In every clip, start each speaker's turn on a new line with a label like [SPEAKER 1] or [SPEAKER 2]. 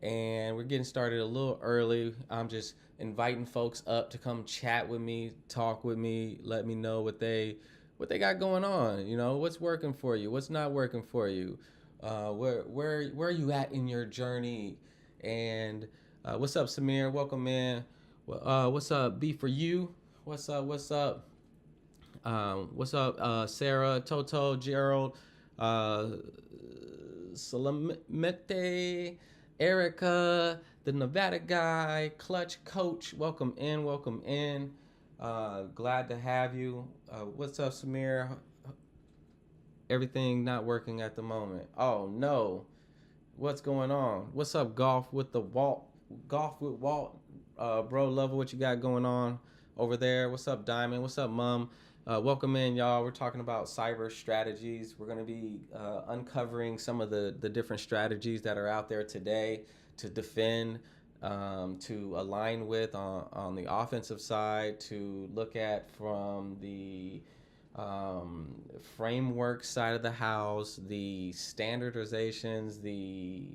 [SPEAKER 1] and we're getting started a little early. I'm just inviting folks up to come chat with me, talk with me, let me know what they got going on. You know, what's working for you, what's not working for you, where are you at in your journey, and what's up, Samir? Welcome, man. What's up, B for you? What's up? What's up? What's up, Sarah, Toto, Gerald, uh, Salamete, Erica, the Nevada guy, Clutch Coach? Welcome in, welcome in. Glad to have you. What's up, Samir? Everything not working at the moment. Oh no, what's going on? What's up, Golf with the Walt? Golf with Walt, bro. Love what you got going on over there. What's up, Diamond? What's up, Mum? Welcome in, y'all. We're talking about cyber strategies. We're going to be uncovering some of the different strategies that are out there today to defend, to align with on the offensive side, to look at from the framework side of the house, the standardizations, the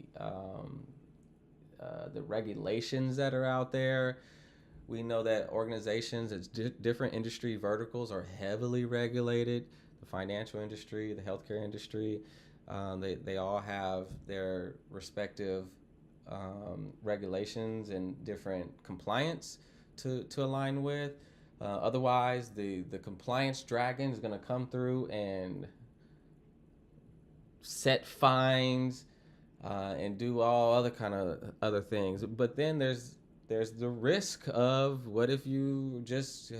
[SPEAKER 1] regulations that are out there. We know that organizations, it's different industry verticals are heavily regulated. The financial industry, the healthcare industry, they all have their respective regulations and different compliance to align with. Otherwise, the compliance dragon is going to come through and set fines and do all other kind of other things. But then there's the risk of what if you just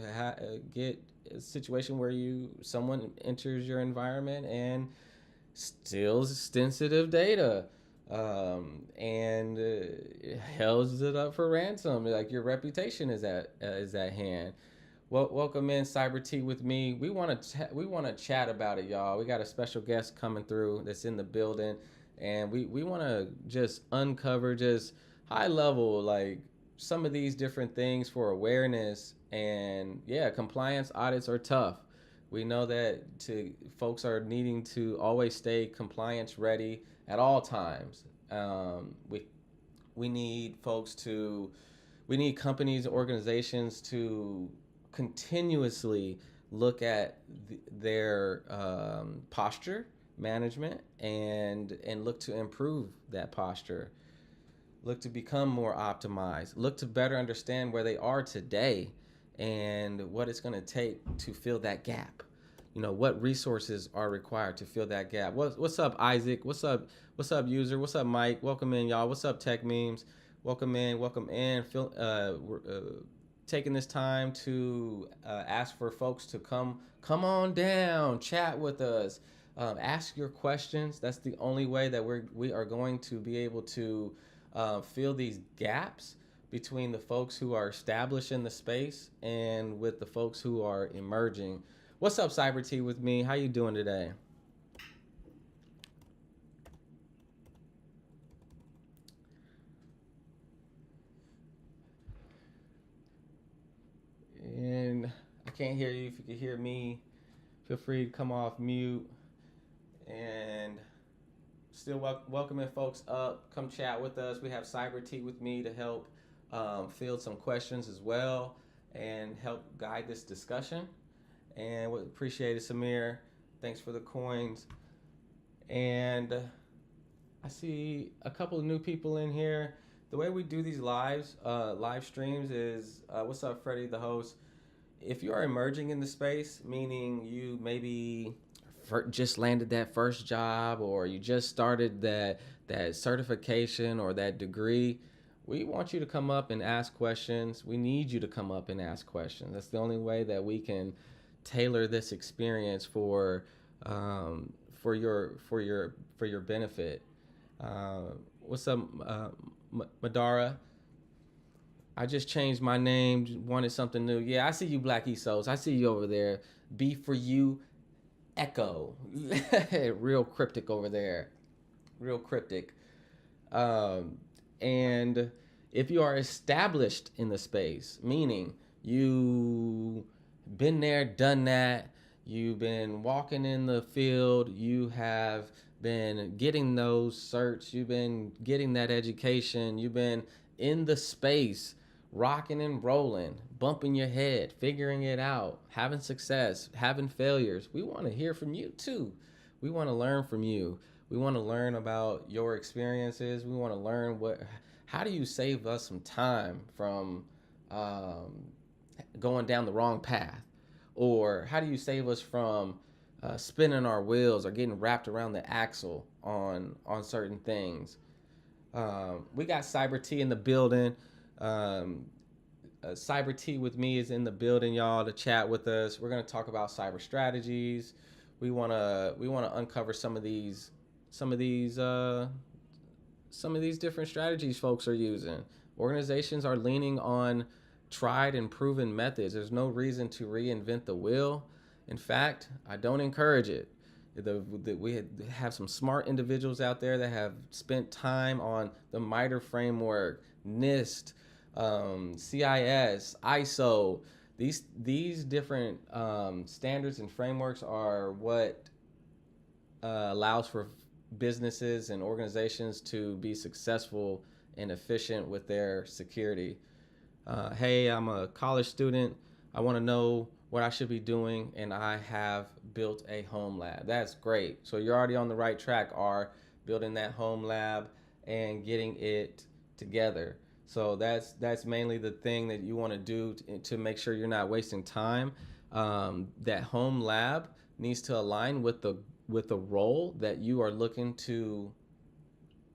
[SPEAKER 1] get a situation where someone enters your environment and steals sensitive data, and holds it up for ransom. Like your reputation is at hand. Well, welcome in Cyber Tea with me. We want to chat about it, y'all. We got a special guest coming through that's in the building, and we want to just uncover just high level like some of these different things for awareness. And yeah, compliance audits are tough. We know that folks are needing to always stay compliance ready at all times. We need we need companies, organizations to continuously look at their posture management and look to improve that posture, look to become more optimized, look to better understand where they are today and what it's going to take to fill that gap. You know, what resources are required to fill that gap. What's up, Isaac? What's up, user? What's up, Mike? Welcome in, y'all. What's up, Tech Memes? Welcome in, welcome in. We're taking this time to ask for folks to come on down, chat with us, ask your questions. That's the only way that we are going to be able to fill these gaps between the folks who are established in the space and with the folks who are emerging. What's up, Cyber T with me? How you doing today? And I can't hear you. If you can hear me, feel free to come off mute. And still welcoming folks up. Come chat with us. We have Cyber T with me to help field some questions as well and help guide this discussion. And we appreciate it, Samir. Thanks for the coins. And I see a couple of new people in here. The way we do these live streams is, what's up, Freddie, the host? If you are emerging in the space, meaning you maybe just landed that first job or you just started that certification or that degree, we want you to come up and ask questions. We need you to come up and ask questions. That's the only way that we can tailor this experience for your benefit. What's up, Madara? I just changed my name, wanted something new. Yeah, I see you, Black Esos. I see you over there. B for you, Echo. Real cryptic over there. Real cryptic. And if you are established in the space, meaning you been there, done that, you've been walking in the field, you have been getting those certs, you've been getting that education, you've been in the space, rocking and rolling, bumping your head, figuring it out, having success, having failures. We want to hear from you too. We want to learn from you. We want to learn about your experiences. We want to learn how do you save us some time from um, going down the wrong path, or how do you save us from spinning our wheels or getting wrapped around the axle on certain things. We got Cyber T in the building. Um, Cyber T with me is in the building, y'all, to chat with us. We're gonna talk about cyber strategies. We wanna uncover some of these some of these different strategies folks are using. Organizations are leaning on tried and proven methods. There's no reason to reinvent the wheel. In fact, I don't encourage it. We have some smart individuals out there that have spent time on the MITRE framework, NIST, CIS, ISO. These different standards and frameworks are what allows for businesses and organizations to be successful and efficient with their security. Hey, I'm a college student. I want to know what I should be doing, and I have built a home lab. That's great. So you're already on the right track, are building that home lab and getting it together. So that's mainly the thing that you want to do to make sure you're not wasting time. That home lab needs to align with the role that you are looking to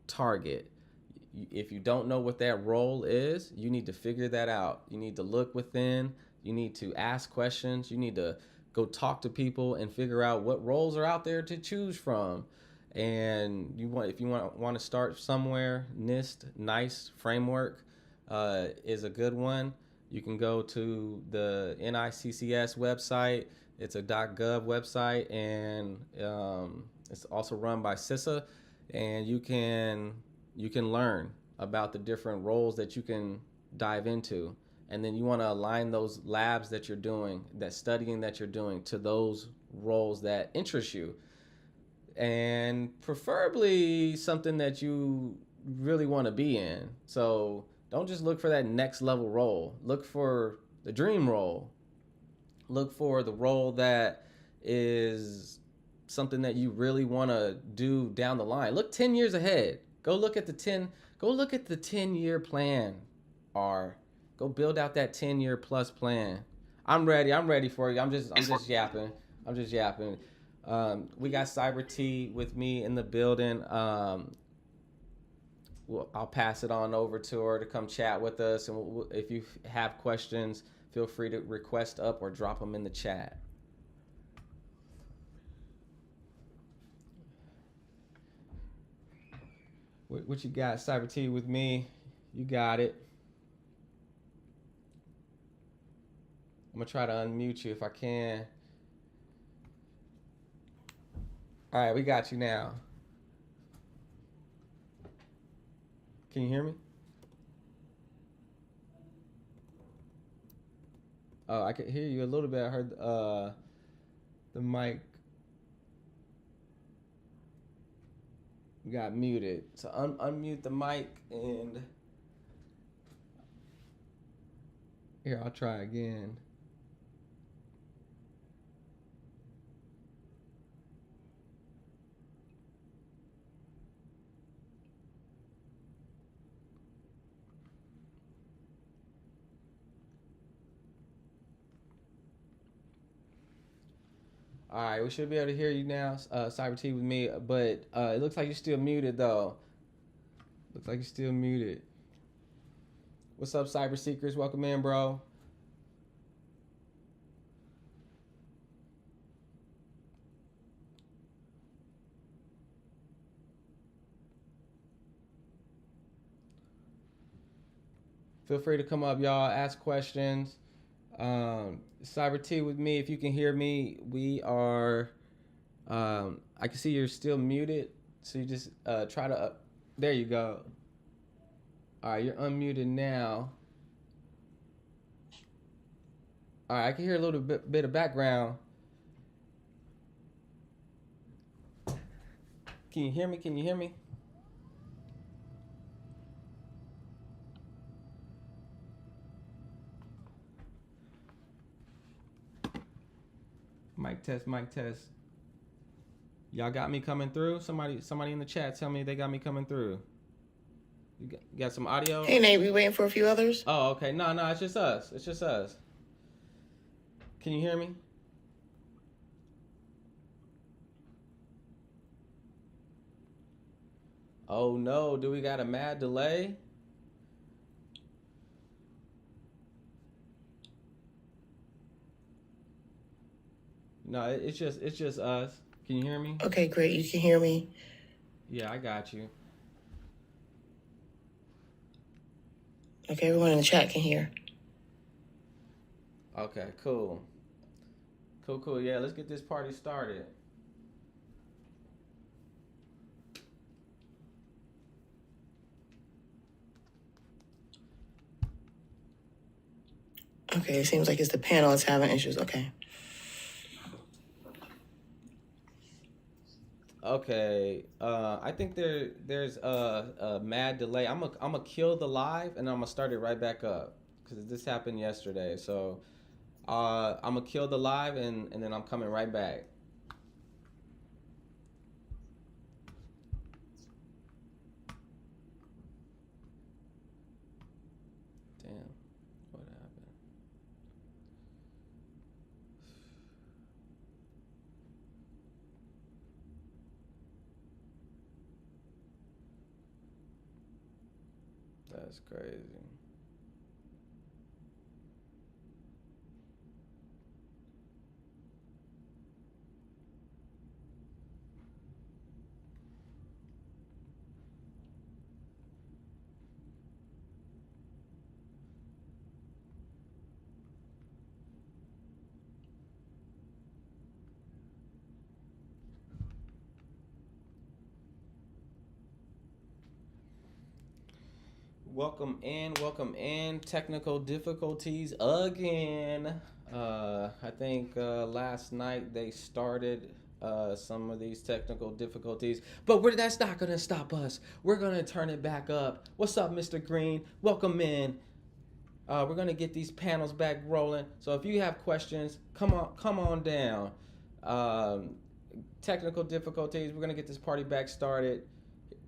[SPEAKER 1] target. If you don't know what that role is, you need to figure that out. You need to look within, you need to ask questions, you need to go talk to people and figure out what roles are out there to choose from. And if you want to start somewhere, NIST NICE framework is a good one. You can go to the NICCS website. It's a .gov website, and it's also run by CISA, and you can learn about the different roles that you can dive into. And then you want to align those labs that you're doing, that studying that you're doing, to those roles that interest you. And preferably something that you really want to be in. So don't just look for that next level role. Look for the dream role. Look for the role that is something that you really want to do down the line. Look 10 years ahead. Go look at the 10-year plan. Or go build out that 10-year plus plan. I'm ready for you. I'm just yapping. We got Cyber T with me in the building. I'll pass it on over to her to come chat with us. And if you have questions, feel free to request up or drop them in the chat. What you got, Cyber T, with me? You got it. I'm gonna try to unmute you if I can. All right, we got you now. Can you hear me? Oh, I could hear you a little bit. I heard the mic got muted. So unmute the mic, and here, I'll try again. All right, we should be able to hear you now, Cyber T with me, but it looks like you're still muted, though. Looks like you're still muted. What's up, Cyber Seekers? Welcome in, bro. Feel free to come up, y'all. Ask questions. Cyber T with me. If you can hear me, we are. I can see you're still muted, so you just try to. There you go. All right, you're unmuted now. All right, I can hear a little bit of background. Can you hear me? Can you hear me? Mic test, mic test. Y'all got me coming through? Somebody in the chat tell me they got me coming through. You got some audio?
[SPEAKER 2] Hey, Nate, we waiting for a few others?
[SPEAKER 1] Oh, okay. No, it's just us. It's just us. Can you hear me? Oh no, do we got a mad delay? No, it's just us. Can you hear me?
[SPEAKER 2] Okay, great. You can hear me.
[SPEAKER 1] Yeah, I got you.
[SPEAKER 2] Okay, everyone in the chat can hear.
[SPEAKER 1] Okay, cool. Cool. Yeah, let's get this party started.
[SPEAKER 2] Okay, it seems like it's the panel that's having issues. Okay.
[SPEAKER 1] Okay. I think there's a mad delay. I'm gonna kill the live and I'm gonna start it right back up because this happened yesterday. So I'm gonna kill the live and then I'm coming right back. Damn, what happened? That's crazy. Welcome in. Technical difficulties again. I think last night they started some of these technical difficulties, but that's not gonna stop us. We're gonna turn it back up. What's up, Mr. Green? Welcome in. We're gonna get these panels back rolling. So if you have questions, come on down. Um, Technical difficulties. We're gonna get this party back started.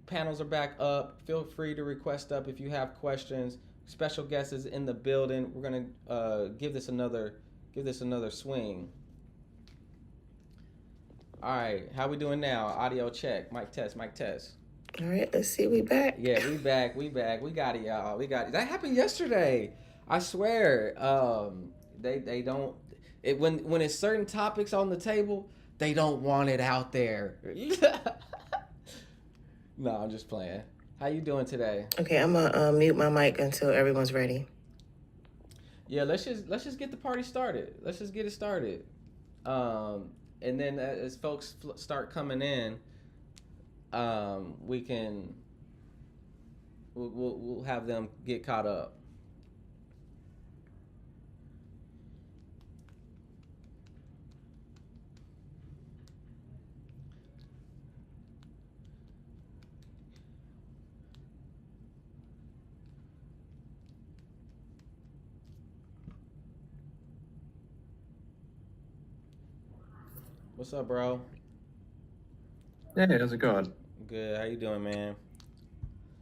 [SPEAKER 1] Panels are back up. Feel free to request up if you have questions. Special guest is in the building. We're gonna give this another swing. All right, how we doing now? Audio check. Mic test. Mic test.
[SPEAKER 2] All right, let's see. We back.
[SPEAKER 1] Yeah, we back. We got it, y'all. We got it. That happened yesterday. I swear. They don't. When it's certain topics on the table, they don't want it out there. No, I'm just playing. How you doing today?
[SPEAKER 2] Okay, I'm gonna mute my mic until everyone's ready.
[SPEAKER 1] Yeah, let's just get the party started. Let's just get it started. And then as folks start coming in, we can we'll have them get caught up. What's up, bro?
[SPEAKER 3] Hey, how's it going?
[SPEAKER 1] Good. How you doing, man?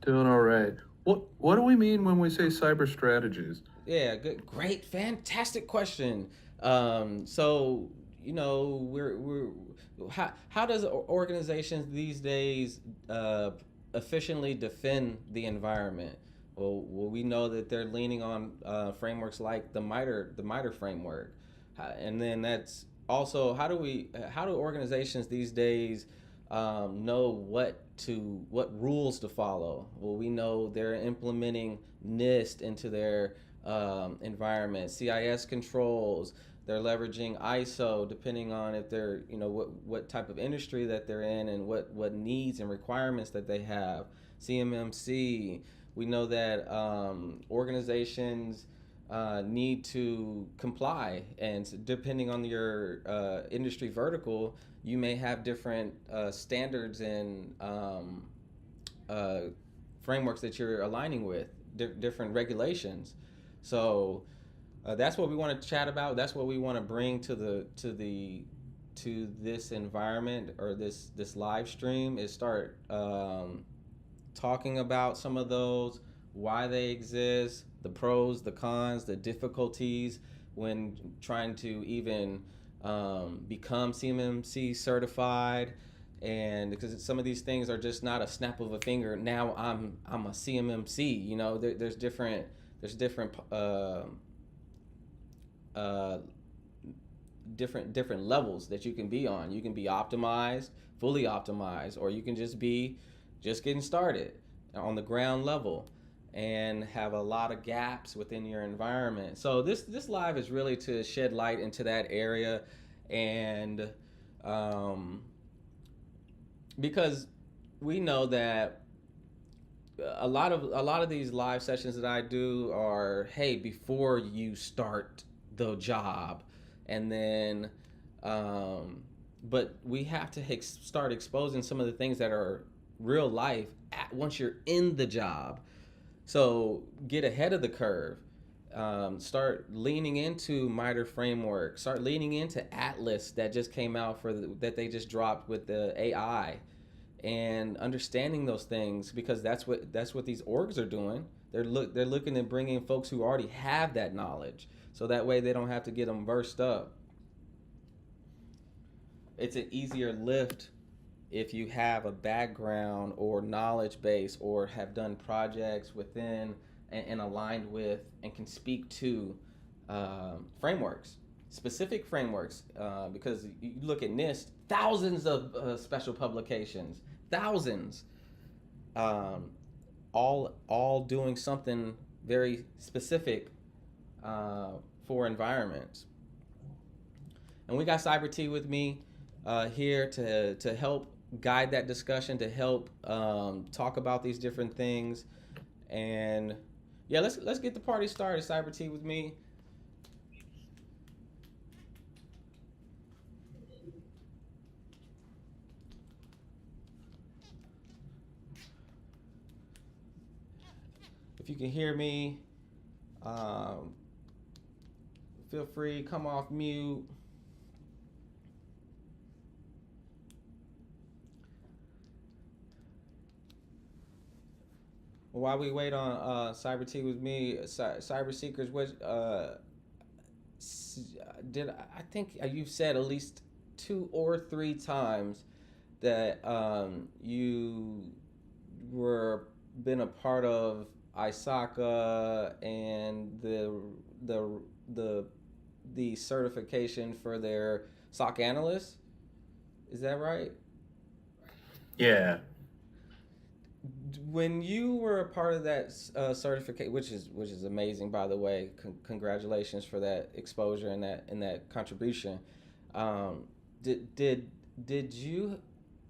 [SPEAKER 3] Doing all right. What do we mean when we say cyber strategies?
[SPEAKER 1] Yeah, good, great, fantastic question. So we're how does organizations these days efficiently defend the environment? Well, we know that they're leaning on frameworks like the MITRE framework, and then that's also how do organizations these days know what rules to follow? Well, we know they're implementing NIST into their environment, CIS controls. They're leveraging ISO depending on if they're what type of industry that they're in and what needs and requirements that they have. CMMC. We know that organizations need to comply, and depending on your industry vertical, you may have different standards and uh, frameworks that you're aligning with, different regulations. So that's what we want to chat about. That's what we want to bring to this environment, or this live stream, is start talking about some of those, why they exist, the pros, the cons, the difficulties when trying to even become CMMC certified. And because some of these things are just not a snap of a finger. Now I'm a CMMC. You know, there's different uh, different levels that you can be on. You can be optimized, fully optimized, or you can just be just getting started on the ground level and have a lot of gaps within your environment. So this live is really to shed light into that area, and um, because we know that a lot of these live sessions that I do are, hey, before you start the job, and then but we have to start exposing some of the things that are real life once you're in the job. So get ahead of the curve. Start leaning into MITRE framework. Start leaning into Atlas that just came out that they just dropped with the AI, and understanding those things, because that's what these orgs are doing. They're looking at bringing folks who already have that knowledge, so that way they don't have to get them versed up. It's an easier lift if you have a background or knowledge base, or have done projects within and aligned with and can speak to frameworks, specific frameworks, because you look at NIST, thousands of special publications, thousands, um, all doing something very specific for environments. And we got Cyber T with me here to help guide that discussion, to help talk about these different things. And yeah, let's get the party started. Cyber T with me. If you can hear me, um, feel free, come off mute. While we wait on Cyber T with me, Cyber Seekers, what did I think you've said at least 2 or 3 times that you were been a part of ISACA and the the the certification for their SOC analysts. Is that right?
[SPEAKER 3] Yeah.
[SPEAKER 1] When you were a part of that certificate, which is amazing, by the way, congratulations for that exposure and that contribution. Um, did you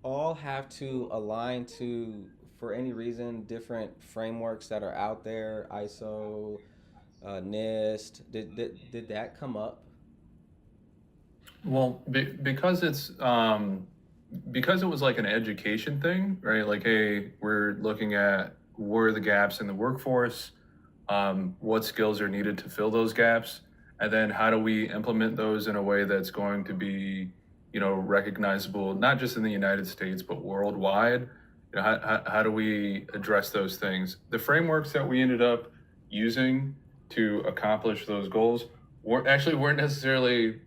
[SPEAKER 1] all have to align to, for any reason, different frameworks that are out there, ISO, NIST? Did that come up?
[SPEAKER 3] Well, because it was like an education thing, right? Like, hey, we're looking at where are the gaps in the workforce, what skills are needed to fill those gaps, and then how do we implement those in a way that's going to be, recognizable, not just in the United States, but worldwide. How do we address those things? The frameworks that we ended up using to accomplish those goals weren't necessarily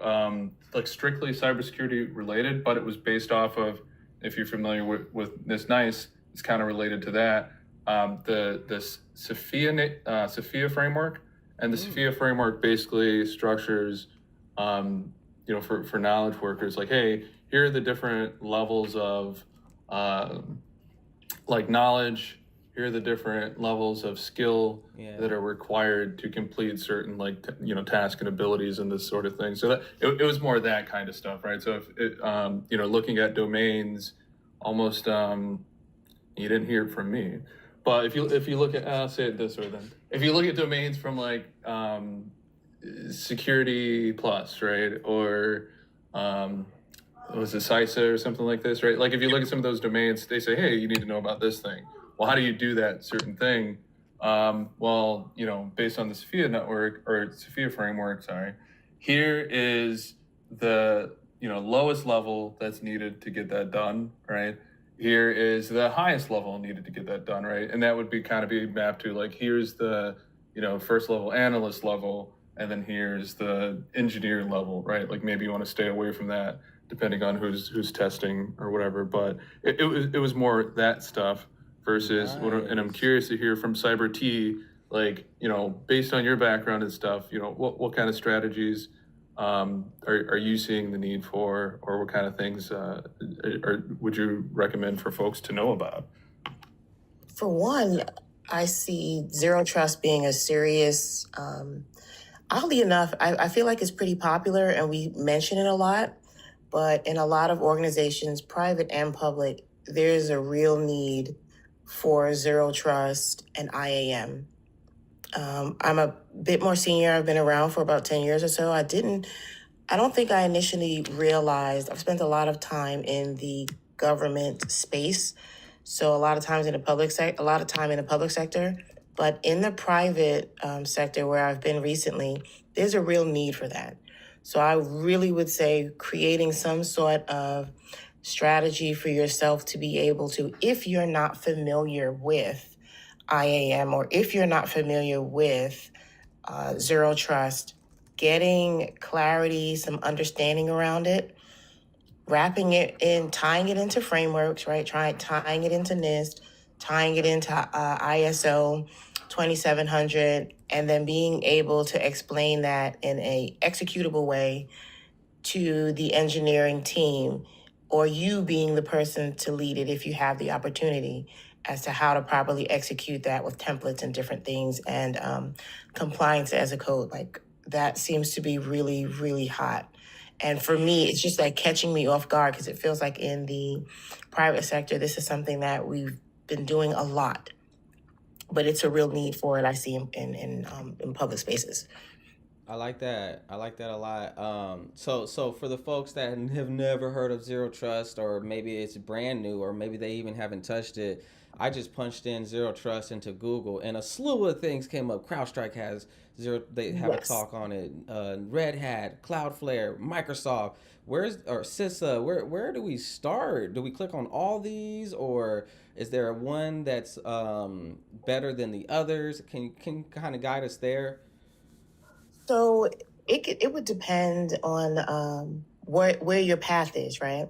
[SPEAKER 3] like strictly cybersecurity related, but it was based off of, if you're familiar with this NICE, it's kind of related to that. The Sophia framework, and the Sophia framework basically structures, for knowledge workers, like, hey, here are the different levels of like knowledge. Here are the different levels of skill that are required to complete certain, like, task and abilities and this sort of thing. So that it was more of that kind of stuff, right? So if it, looking at domains, almost, you didn't hear it from me, But if you look at, I'll say it this way then. If you look at domains from like Security Plus, right, or was it CISA or something like this, right? Like if you look at some of those domains, they say, hey, you need to know about this thing. Well, how do you do that certain thing? Well, you know, based on the Sophia network or Sophia framework, sorry, here is the, you know, lowest level that's needed to get that done, right? Here is the highest level needed to get that done, right? And that would be kind of be mapped to like, here's the, you know, first level analyst level, and then here's the engineer level, right? Like maybe you want to stay away from that depending on who's testing or whatever. But it was more that stuff versus and I'm curious to hear from Cyber T, like, you know, based on your background and stuff, you know, what kind of strategies are you seeing the need for, or what kind of things would you recommend for folks to know about?
[SPEAKER 2] For one, I see zero trust being a serious, oddly enough, I feel like it's pretty popular and we mention it a lot, but in a lot of organizations, private and public, there's a real need for zero trust and IAM. I'm a bit more senior. I've been around for about 10 years or so. I don't think I initially realized, I've spent a lot of time in the government space. So a lot of times in the public sector, but in the private sector where I've been recently, there's a real need for that. So I really would say creating some sort of strategy for yourself to be able to, if you're not familiar with IAM or if you're not familiar with zero trust, getting clarity, some understanding around it, wrapping it in, tying it into frameworks, right? Tying it into NIST, tying it into ISO 2700, and then being able to explain that in a executable way to the engineering team, or you being the person to lead it if you have the opportunity as to how to properly execute that with templates and different things and compliance as a code. Like that seems to be really, really hot. And for me, it's just like catching me off guard because it feels like in the private sector, this is something that we've been doing a lot, but it's a real need for it. I see in public spaces.
[SPEAKER 1] I like that. I like that a lot. So for the folks that have never heard of Zero Trust, or maybe it's brand new, or maybe they even haven't touched it, I just punched in Zero Trust into Google, and a slew of things came up. CrowdStrike has zero. They have a
[SPEAKER 2] Yes.
[SPEAKER 1] talk on it. Red Hat, Cloudflare, Microsoft. Where's or CISA? Where do we start? Do we click on all these, or is there one that's better than the others? Can kind of guide us there?
[SPEAKER 2] So it would depend on where your path is, right?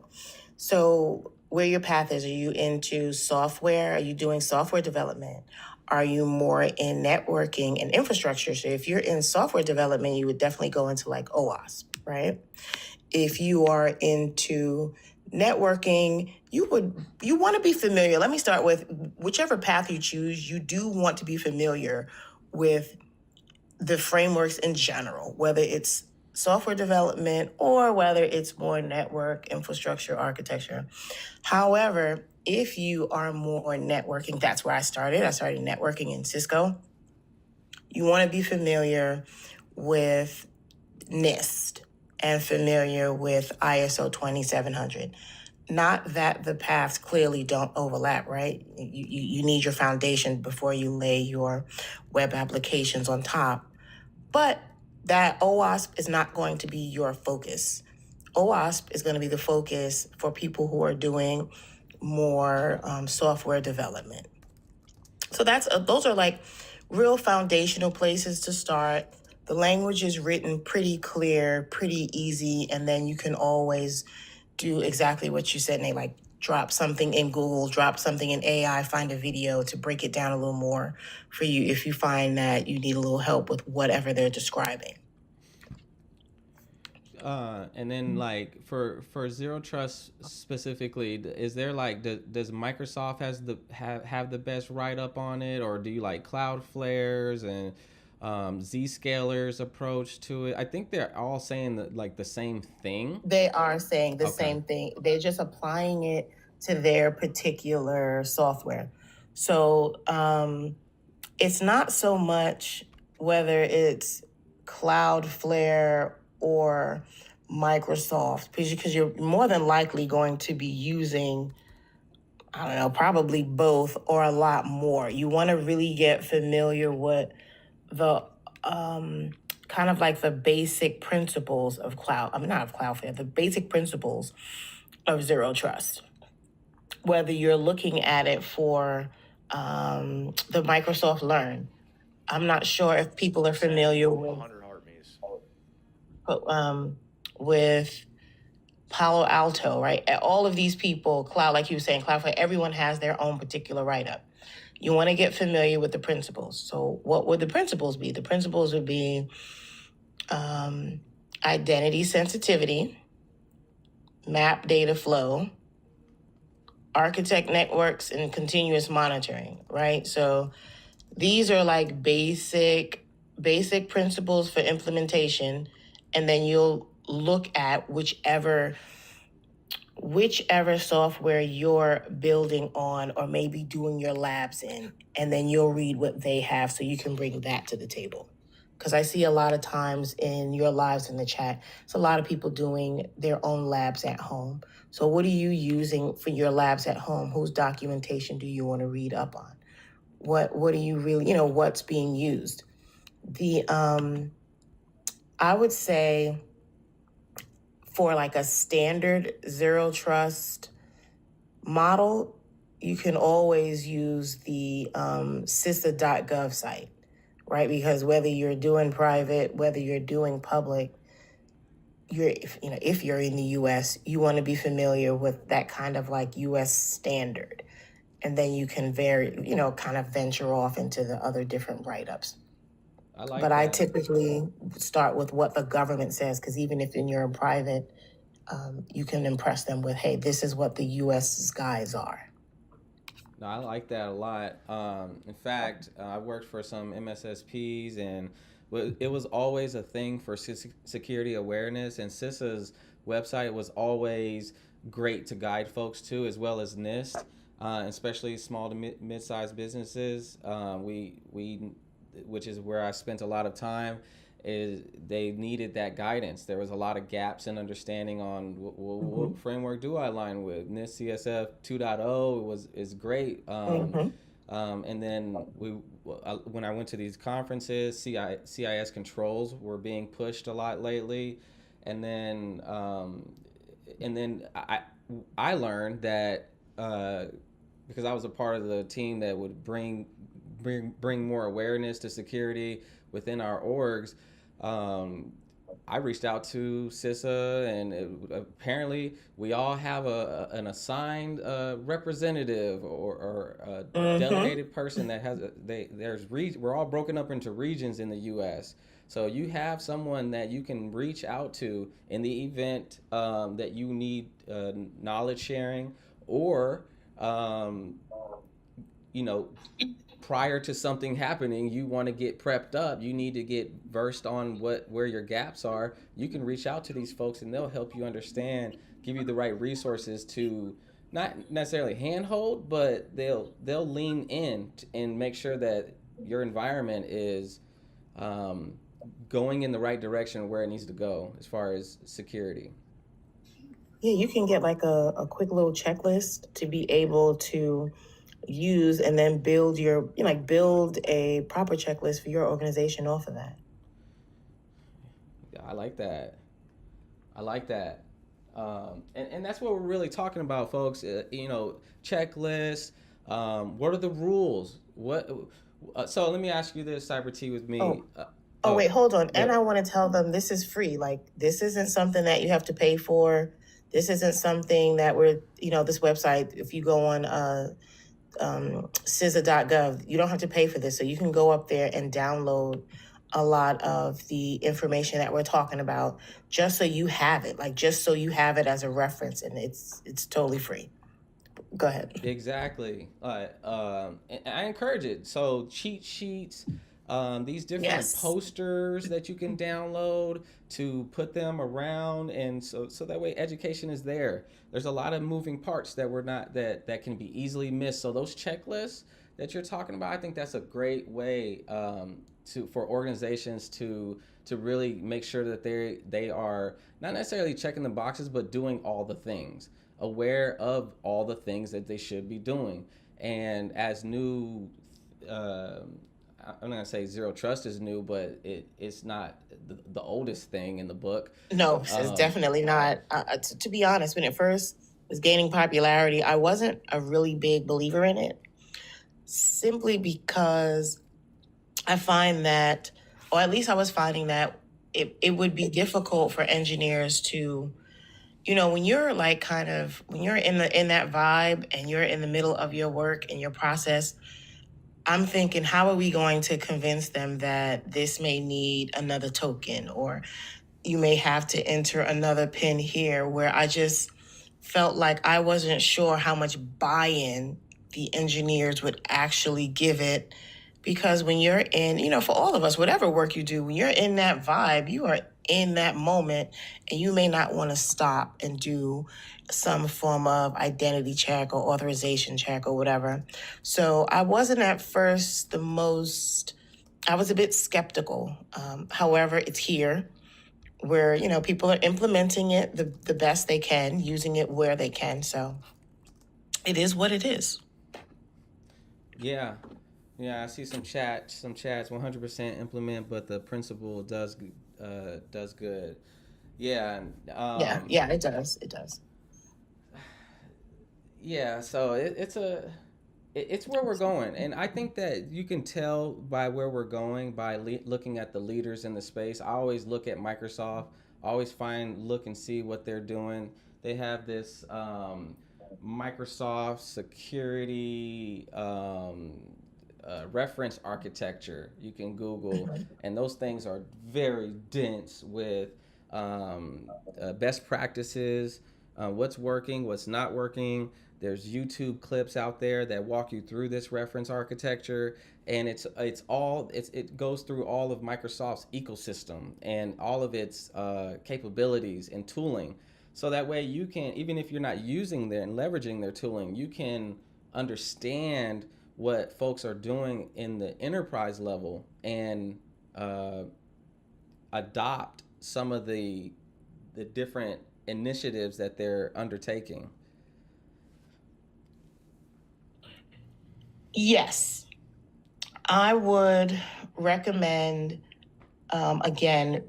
[SPEAKER 2] So where your path is, are you into software? Are you doing software development? Are you more in networking and infrastructure? So if you're in software development, you would definitely go into like OWASP, right? If you are into networking, you want to be familiar. Let me start with whichever path you choose, you do want to be familiar with the frameworks in general, whether it's software development or whether it's more network infrastructure architecture. However, if you are more networking, that's where I started. I started networking in Cisco. You want to be familiar with NIST and familiar with ISO 2700. Not that the paths clearly don't overlap, right? You need your foundation before you lay your web applications on top. But that OWASP is not going to be your focus. OWASP is going to be the focus for people who are doing more software development. So those are like real foundational places to start. The language is written pretty clear, pretty easy, and then you can always do exactly what you said, Nate, like drop something in Google, drop something in AI, find a video to break it down a little more for you if you find that you need a little help with whatever they're describing.
[SPEAKER 1] And then like for zero trust specifically, is there like does Microsoft has the have the best write up on it, or do you like Cloudflare's and Zscaler's approach to it? I think they're all saying that like the same thing.
[SPEAKER 2] They are saying the
[SPEAKER 1] Okay.
[SPEAKER 2] same thing. They're just applying it to their particular software. So it's not so much whether it's Cloudflare or Microsoft, because you're more than likely going to be using, I don't know, probably both or a lot more. You want to really get familiar with the kind of like the basic principles of not of Cloudflare, the basic principles of zero trust. Whether you're looking at it for the Microsoft Learn, I'm not sure if people are familiar with Palo Alto, right? All of these people, cloud, like you were saying, Cloudflare, everyone has their own particular write up. You want to get familiar with the principles. So, what would the principles be? The principles would be identity sensitivity, map data flow, architect networks, and continuous monitoring, right? So, these are like basic principles for implementation, and then you'll look at whichever software you're building on or maybe doing your labs in, and then you'll read what they have so you can bring that to the table. Because I see a lot of times in your lives in the chat, it's a lot of people doing their own labs at home. So what are you using for your labs at home? Whose documentation do you want to read up on? What do you really, what's being used? I would say for like a standard zero trust model, you can always use the CISA.gov site, right? Because whether you're doing private, whether you're doing public, if you're in the U.S., you want to be familiar with that kind of like U.S. standard, and then you can kind of venture off into the other different write-ups. I typically start with what the government says, because even if you're in private, you can impress them with, hey, this is what the U.S.'s guys are.
[SPEAKER 1] No, I like that a lot. In fact, I worked for some MSSPs, and it was always a thing for security awareness, and CISA's website was always great to guide folks to, as well as NIST, especially small to mid-sized businesses. Which is where I spent a lot of time, is they needed that guidance. There was a lot of gaps in understanding on what framework do I align with. NIST CSF 2.0 is great. And then when I went to these conferences, CIS controls were being pushed a lot lately, and then I learned that because I was a part of the team that would bring more awareness to security within our orgs. I reached out to CISA, and apparently we all have an assigned representative or a delegated person that has we're all broken up into regions in the U.S. So you have someone that you can reach out to in the event that you need knowledge sharing, or prior to something happening, you want to get prepped up, you need to get versed on where your gaps are. You can reach out to these folks, and they'll help you understand, give you the right resources to not necessarily handhold, but they'll lean in and make sure that your environment is going in the right direction where it needs to go as far as security.
[SPEAKER 2] Yeah, you can get like a quick little checklist to be able to use, and then build a proper checklist for your organization off of that.
[SPEAKER 1] Yeah, I like that. And that's what we're really talking about, folks. Checklists. What are the rules? So let me ask you this, Cyber T, with me.
[SPEAKER 2] Wait, hold on. And I want to tell them this is free. Like, this isn't something that you have to pay for. This isn't something that this website, if you go on CISA.gov, you don't have to pay for this. So you can go up there and download a lot of the information that we're talking about, just so you have it, as a reference, and it's totally free. Go ahead.
[SPEAKER 1] Exactly. And I encourage it. So cheat sheets, these different posters that you can download to put them around, and so that way education is there. There's a lot of moving parts that that can be easily missed. So those checklists, that you're talking about, I think that's a great way for organizations to really make sure that they are not necessarily checking the boxes, but doing all the things, aware of all the things that they should be doing. And as new, uh, I'm not gonna say zero trust is new, but it's not the oldest thing in the book.
[SPEAKER 2] No, it's definitely not. To be honest, when it first was gaining popularity, I wasn't a really big believer in it, simply because I find that, or at least I was finding that it would be difficult for engineers to, when you're like when you're in that vibe and you're in the middle of your work and your process, I'm thinking, how are we going to convince them that this may need another token, or you may have to enter another pin here, where I just felt like I wasn't sure how much buy-in the engineers would actually give it. Because when you're in, for all of us, whatever work you do, when you're in that vibe, you are in that moment, and you may not want to stop and do some form of identity check or authorization check or whatever. So I wasn't at first I was a bit skeptical. However, it's here, where people are implementing it the best they can, using it where they can. So it is what it is.
[SPEAKER 1] Yeah, yeah, I see some chats 100% implement, but the principle does good. Yeah,
[SPEAKER 2] Yeah, it does.
[SPEAKER 1] yeah. So it's where we're going, and I think that you can tell by where we're going by looking at the leaders in the space. I always look at Microsoft. I always look and see what they're doing. They have this Microsoft security reference architecture. You can Google, and those things are very dense with best practices, what's working, what's not working. There's YouTube clips out there that walk you through this reference architecture, and it goes through all of Microsoft's ecosystem and all of its capabilities and tooling. So that way you can, even if you're not using their and leveraging their tooling, you can understand what folks are doing in the enterprise level and uh, adopt some of the different initiatives that they're undertaking.
[SPEAKER 2] Yes, I would recommend, again,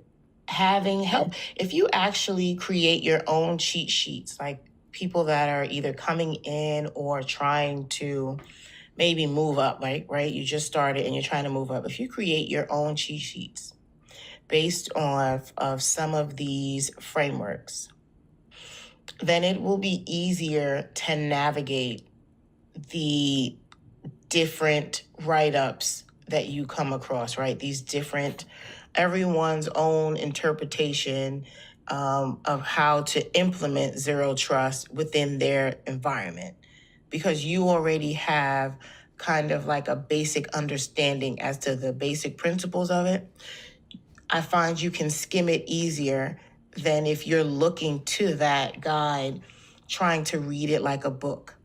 [SPEAKER 2] having help. If you actually create your own cheat sheets, like people that are either coming in or trying to maybe move up, right? You just started and you're trying to move up. If you create your own cheat sheets based on of some of these frameworks, then it will be easier to navigate the different write-ups that you come across, right? These different, everyone's own interpretation of how to implement zero trust within their environment, because you already have kind of like a basic understanding as to the basic principles of it. I find you can skim it easier than if you're looking to that guide, trying to read it like a book.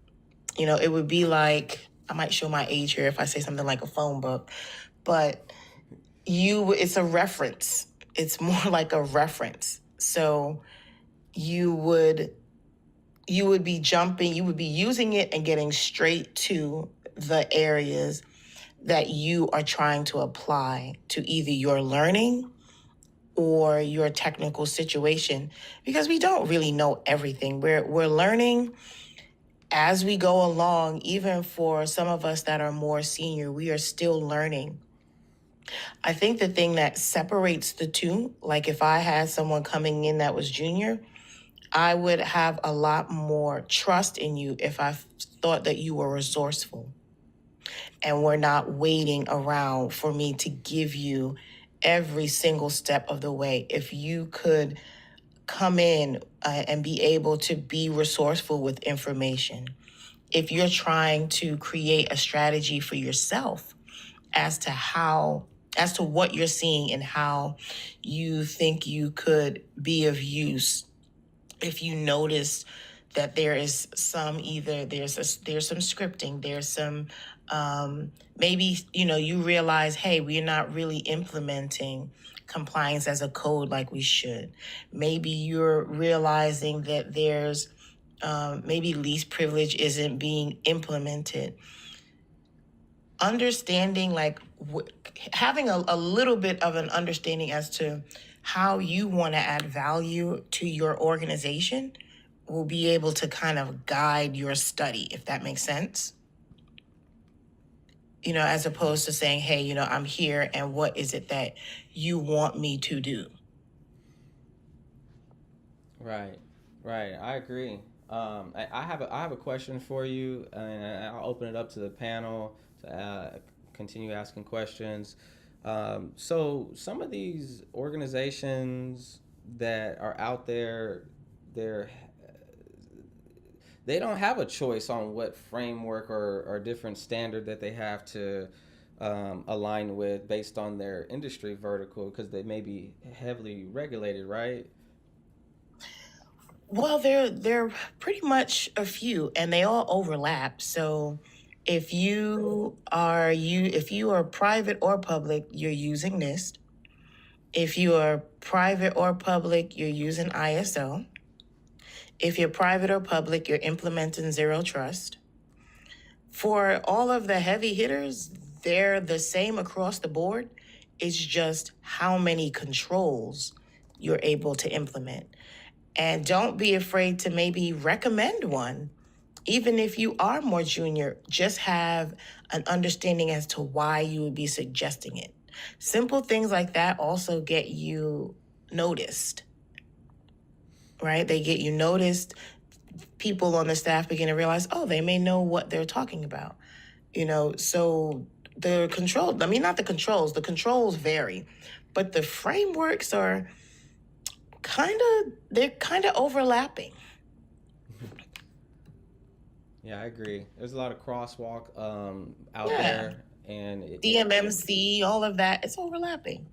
[SPEAKER 2] It would be like, I might show my age here if I say something like a phone book, but it's a reference. It's more like a reference. So you would you would be using it and getting straight to the areas that you are trying to apply to either your learning or your technical situation, because we don't really know everything. We're learning as we go along. Even for some of us that are more senior, we are still learning. I think the thing that separates the two, like if I had someone coming in that was junior, I would have a lot more trust in you if I thought that you were resourceful and were not waiting around for me to give you every single step of the way. If you could come in and be able to be resourceful with information. If you're trying to create a strategy for yourself as to what you're seeing and how you think you could be of use, if you notice that there is some there's some scripting, there's some maybe you realize, hey, we're not really implementing compliance as a code like we should. Maybe you're realizing that there's maybe least privilege isn't being implemented. Understanding, having a little bit of an understanding as to how you want to add value to your organization will be able to kind of guide your study, if that makes sense. As opposed to saying, hey, I'm here and what is it that you want me to do?
[SPEAKER 1] Right, right. I agree. I have a question for you, and I'll open it up to the panel to continue asking questions. So some of these organizations that are out there, they're they don't have a choice on what framework or different standard that they have to align with based on their industry vertical because they may be heavily regulated, right?
[SPEAKER 2] Well, they're pretty much a few, and they all overlap. So, if you are private or public, you're using NIST. If you are private or public, you're using ISO. If you're private or public, you're implementing zero trust. For all of the heavy hitters, they're the same across the board. It's just how many controls you're able to implement. And don't be afraid to maybe recommend one. Even if you are more junior, just have an understanding as to why you would be suggesting it. Simple things like that also get you noticed, right? They get you noticed. People on the staff begin to realize, oh, they may know what they're talking about. So the controls vary, but the frameworks are they're kind of overlapping.
[SPEAKER 1] Yeah, I agree. There's a lot of crosswalk out there, and
[SPEAKER 2] DMMC, all of that, it's overlapping.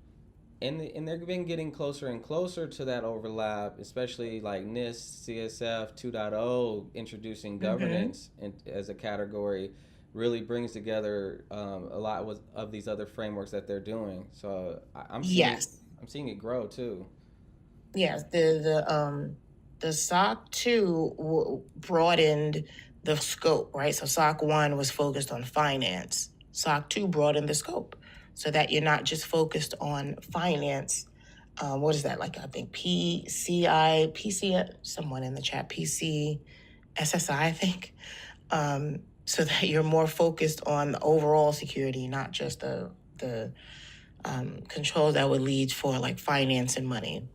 [SPEAKER 1] And they've been getting closer and closer to that overlap, especially like NIST, CSF 2.0, introducing governance as a category, really brings together a lot of these other frameworks that they're doing. So I'm seeing it grow too.
[SPEAKER 2] Yes, the SOC 2 broadened the scope, right? So SOC 1 was focused on finance. SOC 2 broadened the scope so that you're not just focused on finance. What is that? Like, I think PC, someone in the chat, SSI, I think. So that you're more focused on the overall security, not just the controls that would lead for like finance and money.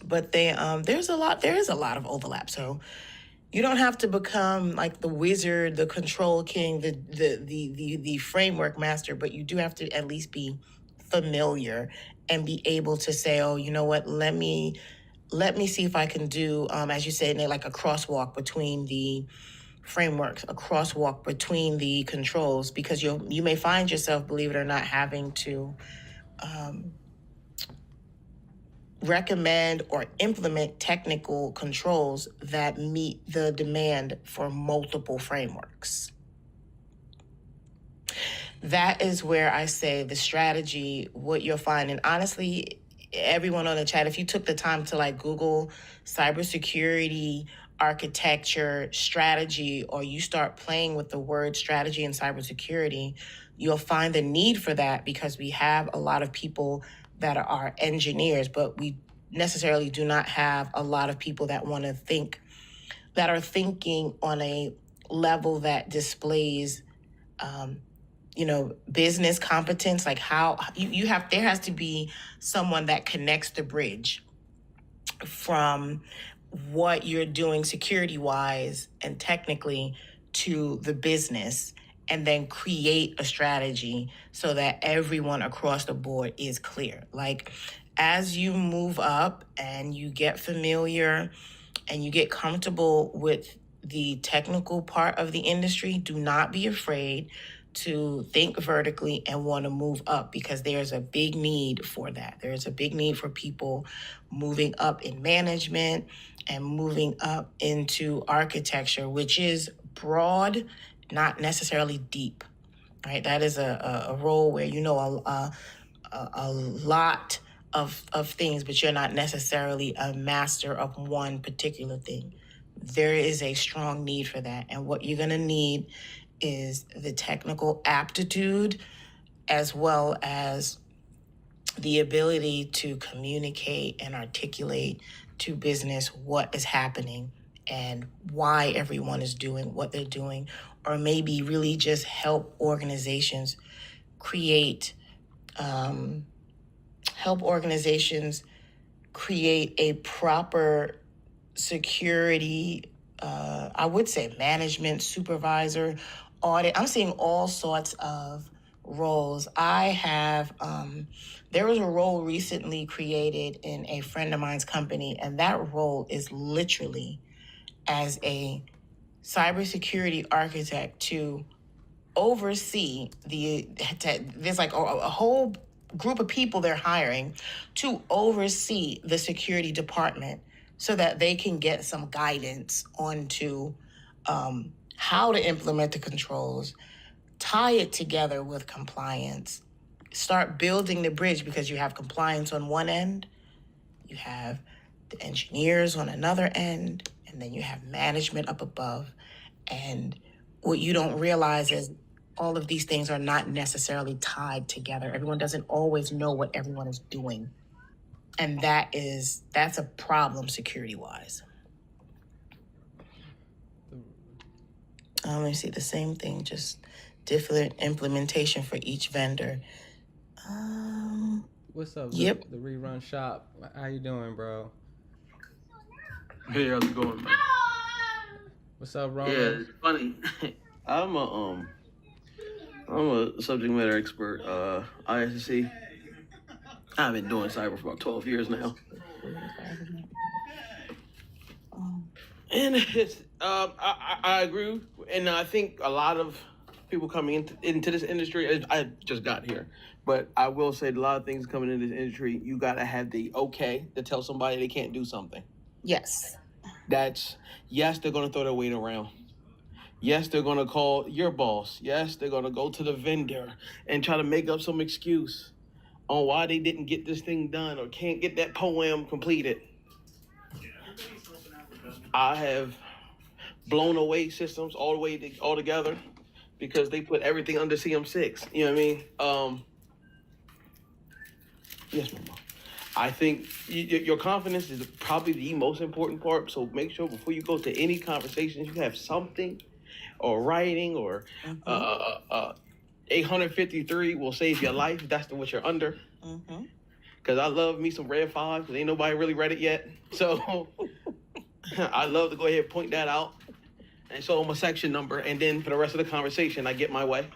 [SPEAKER 2] But there is a lot of overlap. So you don't have to become like the wizard, the control king, the framework master, but you do have to at least be familiar and be able to say, oh, you know what, let me see if I can do, as you said, like a crosswalk between the frameworks, a crosswalk between the controls, because you may find yourself, believe it or not, having to recommend or implement technical controls that meet the demand for multiple frameworks. That is where I say the strategy, what you'll find, and honestly, everyone on the chat, if you took the time to like Google cybersecurity architecture strategy, or you start playing with the word strategy and cybersecurity, you'll find the need for that, because we have a lot of people that are engineers, but we necessarily do not have a lot of people that want to think, that are thinking on a level that displays business competence. Like how there has to be someone that connects the bridge from what you're doing security wise and technically to the business, and then create a strategy so that everyone across the board is clear. Like, as you move up and you get familiar and you get comfortable with the technical part of the industry, do not be afraid to think vertically and want to move up, because there's a big need for that. There's a big need for people moving up in management and moving up into architecture, which is broad, not necessarily deep, right? That is a role where you know a lot of things, but you're not necessarily a master of one particular thing. There is a strong need for that. And what you're going to need is the technical aptitude as well as the ability to communicate and articulate to business what is happening and why everyone is doing what they're doing, or maybe really just help organizations create a proper security, I would say management, supervisor, audit. I'm seeing all sorts of roles. There was a role recently created in a friend of mine's company, and that role is literally as a cybersecurity architect to oversee there's like a whole group of people they're hiring to oversee the security department so that they can get some guidance onto how to implement the controls, tie it together with compliance, start building the bridge, because you have compliance on one end, you have the engineers on another end, and then you have management up above. And what you don't realize is all of these things are not necessarily tied together. Everyone doesn't always know what everyone is doing. And that's a problem security-wise. Let me see, the same thing, just different implementation for each vendor.
[SPEAKER 1] What's up?
[SPEAKER 2] Yep.
[SPEAKER 1] The Rerun Shop. How you doing, bro?
[SPEAKER 4] Hey, how's it going, man?
[SPEAKER 1] What's up, Roman?
[SPEAKER 4] Yeah, it's funny. I'm a subject matter expert, ISC. I've been doing cyber for about 12 years now. And it's, I agree, and I think a lot of people coming into this industry, I just got here, but I will say a lot of things coming into this industry, you gotta have the okay to tell somebody they can't do something.
[SPEAKER 2] Yes.
[SPEAKER 4] Yes, they're gonna throw their weight around. Yes, they're gonna call your boss. Yes, they're gonna go to the vendor and try to make up some excuse on why they didn't get this thing done or can't get that poem completed. I have blown away systems all together because they put everything under CM6. You know what I mean? Yes, Mama. I think your confidence is probably the most important part. So make sure before you go to any conversations, you have something, or writing, or 853 will save your life. If that's what you're under. Because I love me some Red 5, because ain't nobody really read it yet. So I love to go ahead and point that out and show them a section number, and then for the rest of the conversation, I get my way.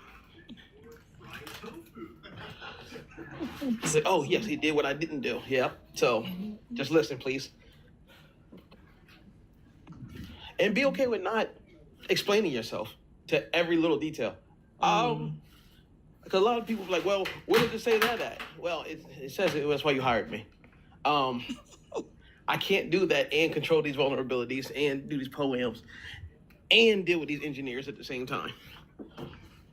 [SPEAKER 4] Say, oh, yes, he did what I didn't do. Yeah. So just listen, please. And be okay with not explaining yourself to every little detail. Because a lot of people are like, well, where did it say that at? Well, it says it. That's why you hired me. I can't do that and control these vulnerabilities and do these poems and deal with these engineers at the same time.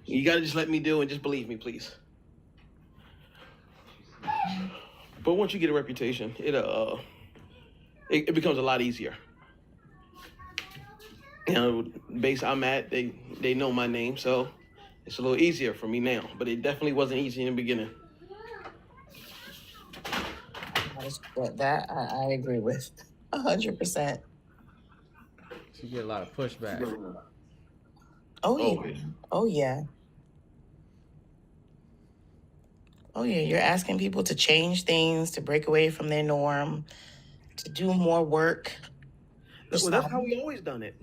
[SPEAKER 4] You got to just let me do and just believe me, please. But once you get a reputation, it becomes a lot easier. You know, base I'm at, they know my name, so it's a little easier for me now. But it definitely wasn't easy in the beginning.
[SPEAKER 2] That I agree with 100%.
[SPEAKER 1] You get a lot of pushback.
[SPEAKER 2] Oh yeah. Oh yeah. Oh yeah. You're asking people to change things, to break away from their norm, to do more work.
[SPEAKER 4] Well, that's how we always done it.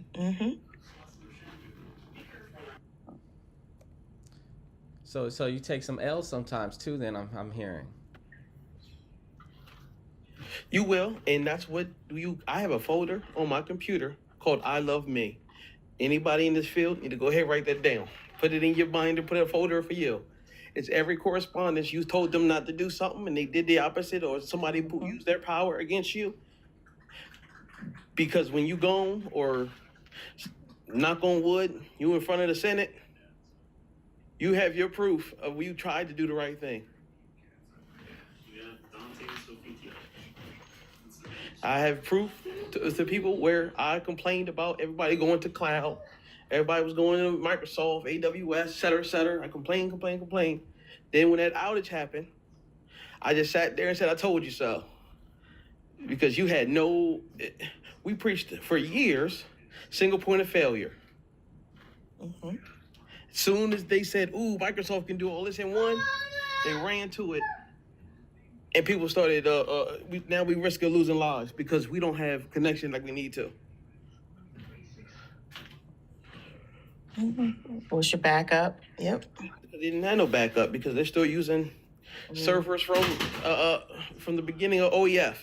[SPEAKER 1] So you take some L's sometimes too. Then I'm hearing.
[SPEAKER 4] You will, and that's what I have a folder on my computer called I Love Me. Anybody in this field need to go ahead and write that down. Put it in your binder, put a folder for you. It's every correspondence you told them not to do something and they did the opposite, or somebody used their power against you. Because when you gone, or knock on wood, you in front of the Senate, you have your proof of you tried to do the right thing. I have proof to people where I complained about everybody going to cloud. Everybody was going to Microsoft, AWS, et cetera, et cetera. I complained. Then when that outage happened, I just sat there and said, I told you so. Because you had we preached for years, single point of failure. Mm-hmm. As soon as they said, ooh, Microsoft can do all this in one, they ran to it. And people started, now we risk of losing lives because we don't have connection like we need to.
[SPEAKER 2] Mm-hmm. What's your backup? Yep.
[SPEAKER 4] They didn't have no backup because they're still using servers from the beginning of OEF.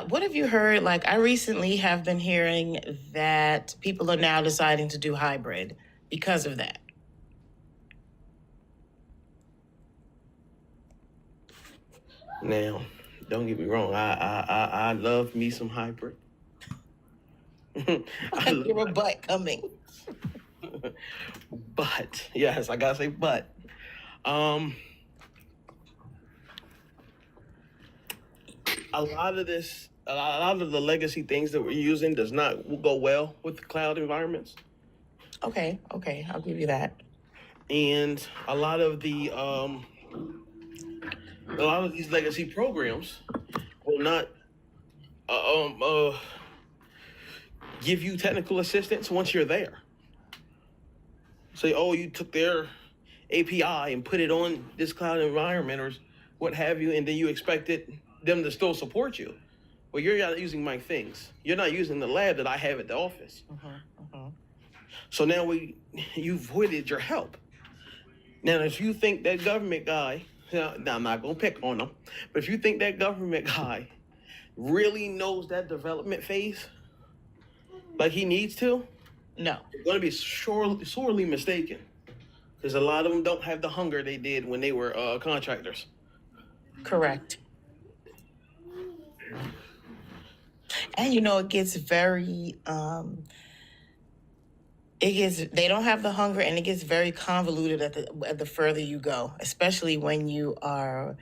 [SPEAKER 2] What have you heard? Like, I recently have been hearing that people are now deciding to do hybrid because of that.
[SPEAKER 4] Now, don't get me wrong. I love me some hybrid.
[SPEAKER 2] You're a butt coming.
[SPEAKER 4] But yes, I gotta say but. A lot of the legacy things that we're using does not go well with cloud environments.
[SPEAKER 2] Okay, I'll give you that.
[SPEAKER 4] And a lot of these legacy programs will not give you technical assistance once you're there. Say, oh, you took their API and put it on this cloud environment or what have you, and then you expected them to still support you. Well, you're not using my things. You're not using the lab that I have at the office. So now you voided your help. Now, if you think that government guy, now I'm not gonna pick on him, but if you think that government guy really knows that development phase like he needs to,
[SPEAKER 2] no,
[SPEAKER 4] you're gonna be sorely mistaken. Because a lot of them don't have the hunger they did when they were contractors.
[SPEAKER 2] Correct. And it gets very they don't have the hunger, and it gets very convoluted at the further you go, especially when you are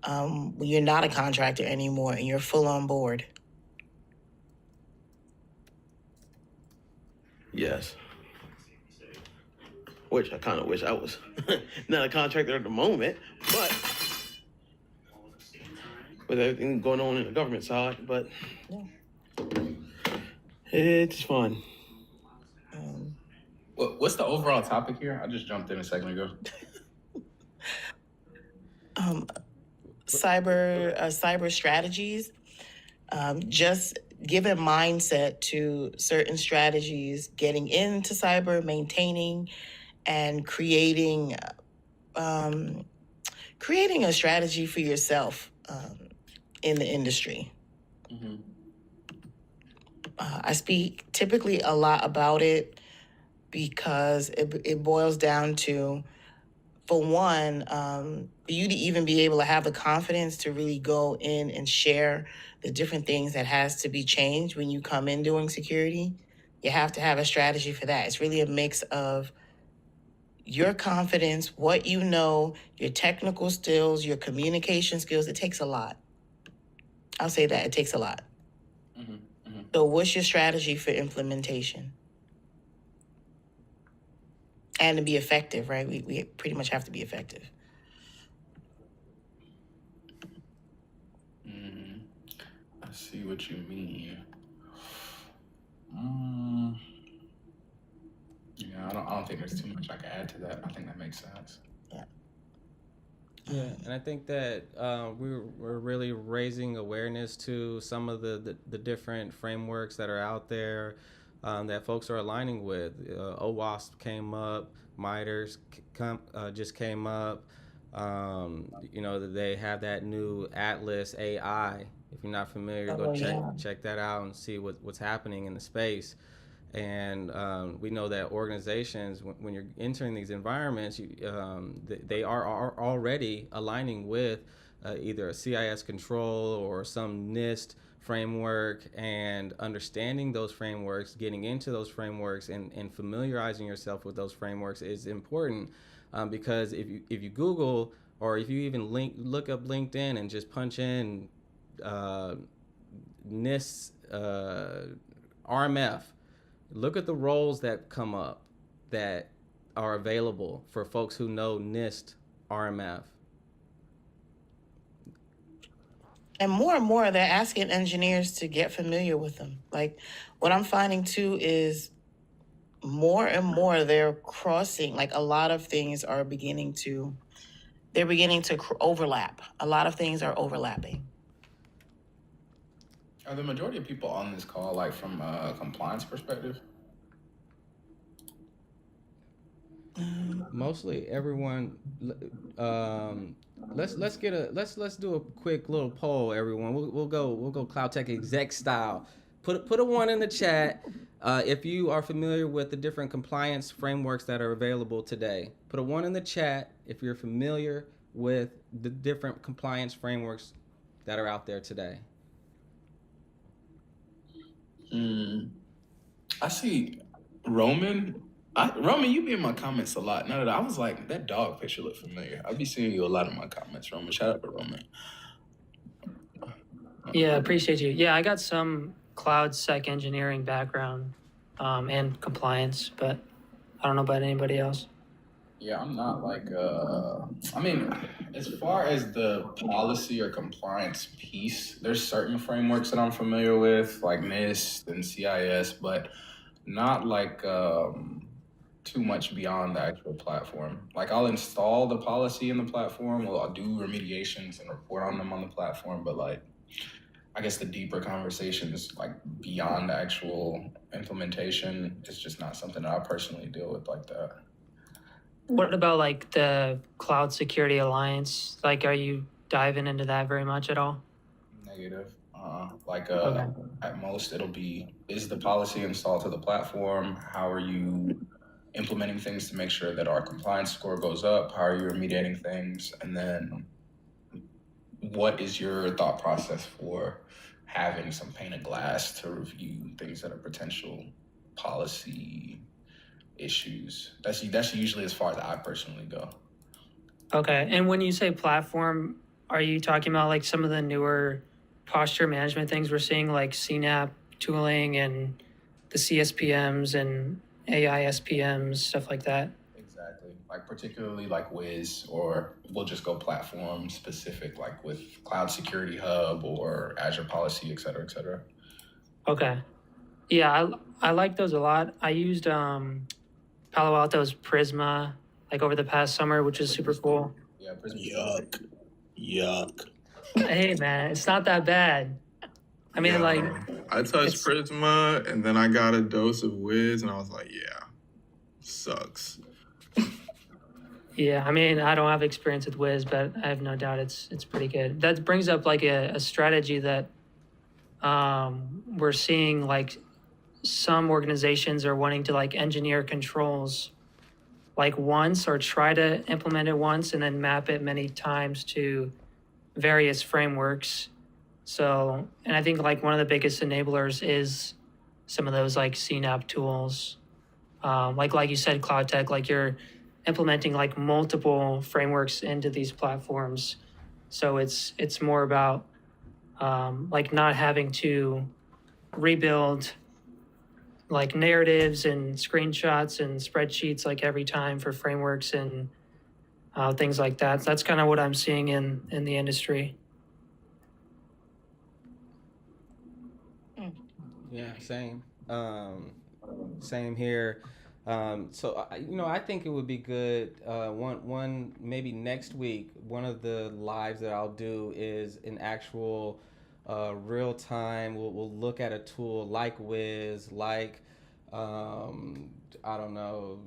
[SPEAKER 2] when you're not a contractor anymore and you're full on board.
[SPEAKER 4] Yes. Which I kind of wish I was not a contractor at the moment, but with everything going on in the government side, but yeah. It's fun.
[SPEAKER 5] What's the overall topic here? I just jumped in a second ago.
[SPEAKER 2] Cyber strategies. Just give a mindset to certain strategies, getting into cyber, maintaining, and creating a strategy for yourself in the industry. Mm-hmm. I speak typically a lot about it because it boils down to, for one, for you to even be able to have the confidence to really go in and share the different things that has to be changed when you come in doing security. You have to have a strategy for that. It's really a mix of your confidence, what you know, your technical skills, your communication skills. It takes a lot. I'll say that. It takes a lot. Mm-hmm. Mm-hmm. So what's your strategy for implementation? And to be effective, right? We pretty much have to be effective.
[SPEAKER 5] I see what you mean. Yeah, I don't think there's too much I can add to that. I think that makes sense.
[SPEAKER 1] Yeah, and I think that we're really raising awareness to some of the different frameworks that are out there that folks are aligning with. OWASP came up, MITRE just came up. They have that new Atlas AI. If you're not familiar, check that out and see what's happening in the space. And we know that organizations, when you're entering these environments, they are already aligning with either a CIS control or some NIST framework, and understanding those frameworks, getting into those frameworks, and familiarizing yourself with those frameworks is important, because if you Google, or if you even look up LinkedIn and just punch in NIST RMF, look at the roles that come up that are available for folks who know NIST RMF.
[SPEAKER 2] And more, they're asking engineers to get familiar with them. Like, what I'm finding too is more and more they're crossing, like a lot of things are beginning to, they're beginning to overlap. A lot of things are overlapping.
[SPEAKER 5] Are the majority of people on this call like from a compliance perspective?
[SPEAKER 1] Mostly everyone. Let's do a quick little poll, everyone. We'll go Cloud Tech exec style. Put a one in the chat if you are familiar with the different compliance frameworks that are available today. Put a one in the chat if you're familiar with the different compliance frameworks that are out there today.
[SPEAKER 5] I see Roman. Roman, you be in my comments a lot. Now that I was like, that dog picture looked familiar. I'll be seeing you a lot in my comments, Roman. Shout out to Roman.
[SPEAKER 6] Yeah, appreciate you. Yeah, I got some cloud sec engineering background and compliance, but I don't know about anybody else.
[SPEAKER 5] Yeah, I'm not like, I mean, as far as the policy or compliance piece, there's certain frameworks that I'm familiar with, like NIST and CIS, but not like too much beyond the actual platform. Like I'll install the policy in the platform, or I'll do remediations and report on them on the platform, but like, I guess the deeper conversations like beyond the actual implementation is just not something that I personally deal with like that.
[SPEAKER 6] What about like the Cloud Security Alliance? Like, are you diving into that very much at all?
[SPEAKER 5] Negative.
[SPEAKER 6] Okay.
[SPEAKER 5] At most it'll be, is the policy installed to the platform? How are you implementing things to make sure that our compliance score goes up? How are you remediating things? And then what is your thought process for having some pane of glass to review things that are potential policy issues? That's usually as far as I personally go.
[SPEAKER 6] Okay. And when you say platform, are you talking about like some of the newer posture management things we're seeing, like CNAP tooling and the CSPMs and AISPMs, stuff like that?
[SPEAKER 5] Exactly. Like particularly like Wiz, or we'll just go platform specific, like with Cloud Security Hub or Azure Policy, et cetera, et cetera.
[SPEAKER 6] Okay. Yeah, I like those a lot. I used Palo Alto's Prisma like over the past summer, which is super cool.
[SPEAKER 5] Yeah, Prisma. Yuck.
[SPEAKER 6] Hey man, it's not that bad. I mean, like,
[SPEAKER 7] I touched Prisma and then I got a dose of Wiz and I was like, yeah, sucks.
[SPEAKER 6] yeah, I mean, I don't have experience with Wiz, but I have no doubt it's pretty good. That brings up like a strategy that we're seeing, like some organizations are wanting to like engineer controls like once, or try to implement it once and then map it many times to various frameworks. So, and I think like one of the biggest enablers is some of those like CNAP tools. Like you said, Cloud Tech, like you're implementing like multiple frameworks into these platforms. So it's more about like not having to rebuild like narratives and screenshots and spreadsheets like every time for frameworks and things like that. So that's kind of what I'm seeing in the industry.
[SPEAKER 1] Yeah, same. Same here. So I think it would be good. One maybe next week. One of the lives that I'll do is an actual real time. We'll look at a tool like Wiz, like I don't know.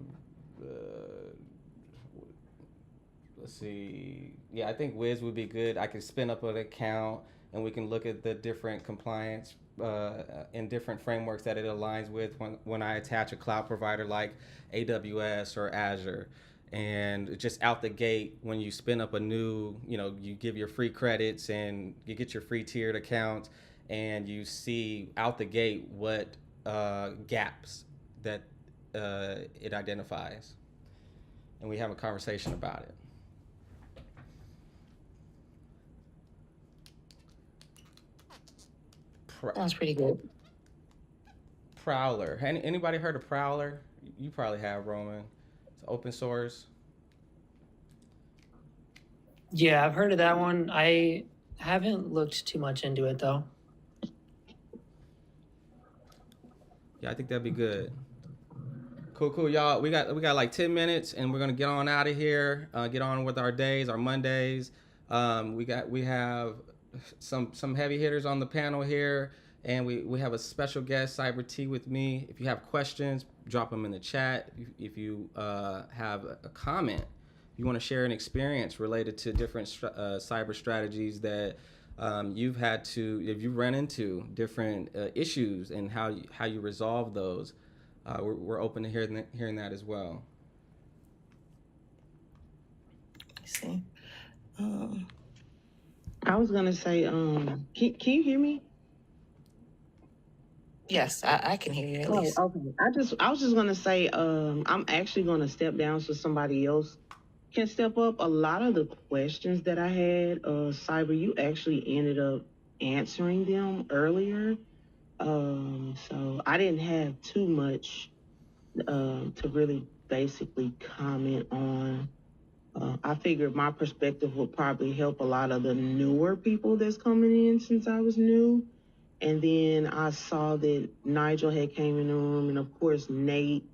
[SPEAKER 1] Let's see. Yeah, I think Wiz would be good. I could spin up an account and we can look at the different compliance and different frameworks that it aligns with when I attach a cloud provider like AWS or Azure. And just out the gate, when you spin up a new, you give your free credits and you get your free tiered account, and you see out the gate what gaps that it identifies, and we have a conversation about it.
[SPEAKER 2] Sounds pretty good.
[SPEAKER 1] Prowler. Anybody heard of Prowler? You probably have, Roman. It's open source.
[SPEAKER 6] Yeah, I've heard of that one. I haven't looked too much into it though.
[SPEAKER 1] Yeah, I think that'd be good. Cool, y'all. We got like 10 minutes, and we're gonna get on out of here. Get on with our days, our Mondays. We have some heavy hitters on the panel here, and we have a special guest, Cyber T, with me. If you have questions, drop them in the chat. If you have a comment, you want to share an experience related to different cyber strategies that if you run into different issues and how you resolve those. We're open to hearing that as well.
[SPEAKER 2] See.
[SPEAKER 8] I was gonna say, can you hear me?
[SPEAKER 2] Yes, I can hear you at least.
[SPEAKER 8] Okay. I was just gonna say, I'm actually gonna step down so somebody else can step up. A lot of the questions that I had, Cyber, you actually ended up answering them earlier. So I didn't have too much to really basically comment on. I figured my perspective would probably help a lot of the newer people that's coming in since I was new. And then I saw that Nigel had came in the room, and of course Nate.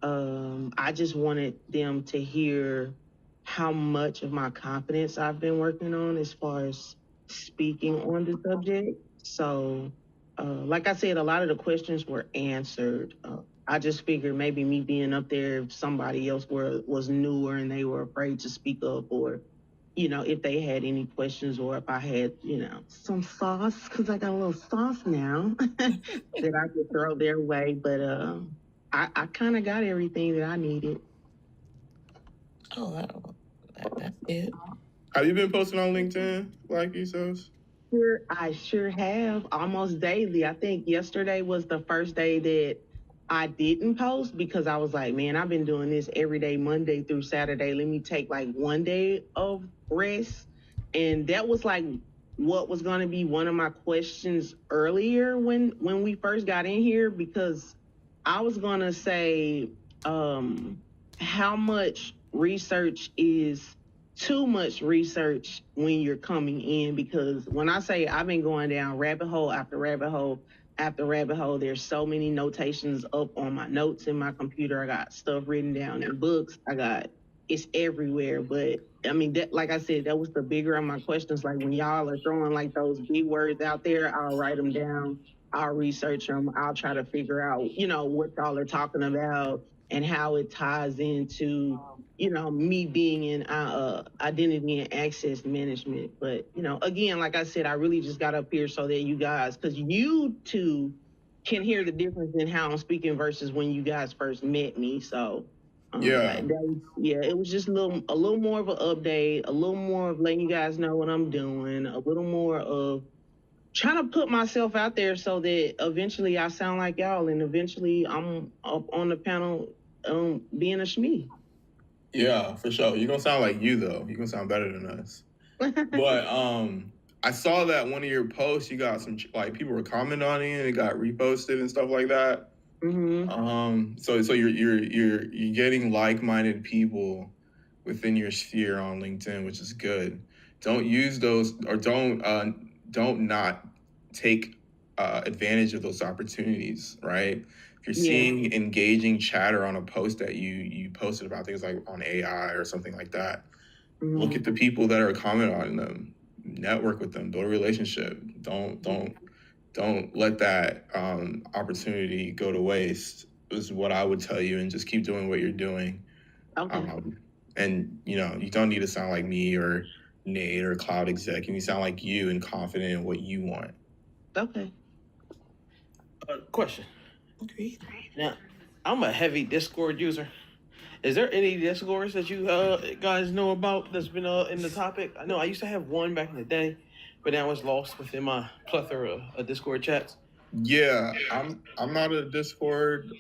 [SPEAKER 8] I just wanted them to hear how much of my confidence I've been working on as far as speaking on the subject. So, like I said, a lot of the questions were answered. I just figured maybe me being up there, if somebody else was newer and they were afraid to speak up, or if they had any questions, or if I had, some sauce, because I got a little sauce now that I could throw their way. But I kind of got everything that I needed.
[SPEAKER 2] Oh, that's good.
[SPEAKER 7] Have you been posting on LinkedIn like yourselves?
[SPEAKER 8] I sure have, almost daily. I think yesterday was the first day that I didn't post, because I was like, man, I've been doing this every day, Monday through Saturday. Let me take like one day of rest. And that was like what was going to be one of my questions earlier when we first got in here, because I was going to say, how much research is too much research when you're coming in? Because when I say I've been going down rabbit hole after rabbit hole after rabbit hole, there's so many notations up on my notes in my computer. I got stuff written down in books. It's everywhere. But I mean, that, like I said, that was the bigger of my questions. Like when y'all are throwing like those big words out there, I'll write them down. I'll research them. I'll try to figure out, what y'all are talking about and how it ties into, me being in identity and access management. But, again, like I said, I really just got up here so that you guys, because you two can hear the difference in how I'm speaking versus when you guys first met me. So, it was just a little more of an update, a little more of letting you guys know what I'm doing, a little more of trying to put myself out there so that eventually I sound like y'all, and eventually I'm up on the panel being a SME.
[SPEAKER 7] Yeah, for sure. You're gonna sound like you though. You're gonna sound better than us. But I saw that one of your posts, you got some like people were commenting on it and it got reposted and stuff like that.
[SPEAKER 8] Mm-hmm.
[SPEAKER 7] So you're getting like-minded people within your sphere on LinkedIn, which is good. Don't use those, or don't not take advantage of those opportunities, right? If you're seeing engaging chatter on a post that you posted about things like on AI or something like that, look at the people that are commenting on them, network with them, build a relationship. Don't let that opportunity go to waste, is what I would tell you, and just keep doing what you're doing.
[SPEAKER 8] Okay.
[SPEAKER 7] And you don't need to sound like me or Nate or cloud exec, and you sound like you and confident in what you want.
[SPEAKER 8] Okay.
[SPEAKER 4] Question.
[SPEAKER 2] Agreed.
[SPEAKER 4] Now, I'm a heavy Discord user. Is there any Discords that you guys know about that's been in the topic? I know I used to have one back in the day, but now it's lost within my plethora of Discord chats.
[SPEAKER 7] Yeah, I'm not a Discord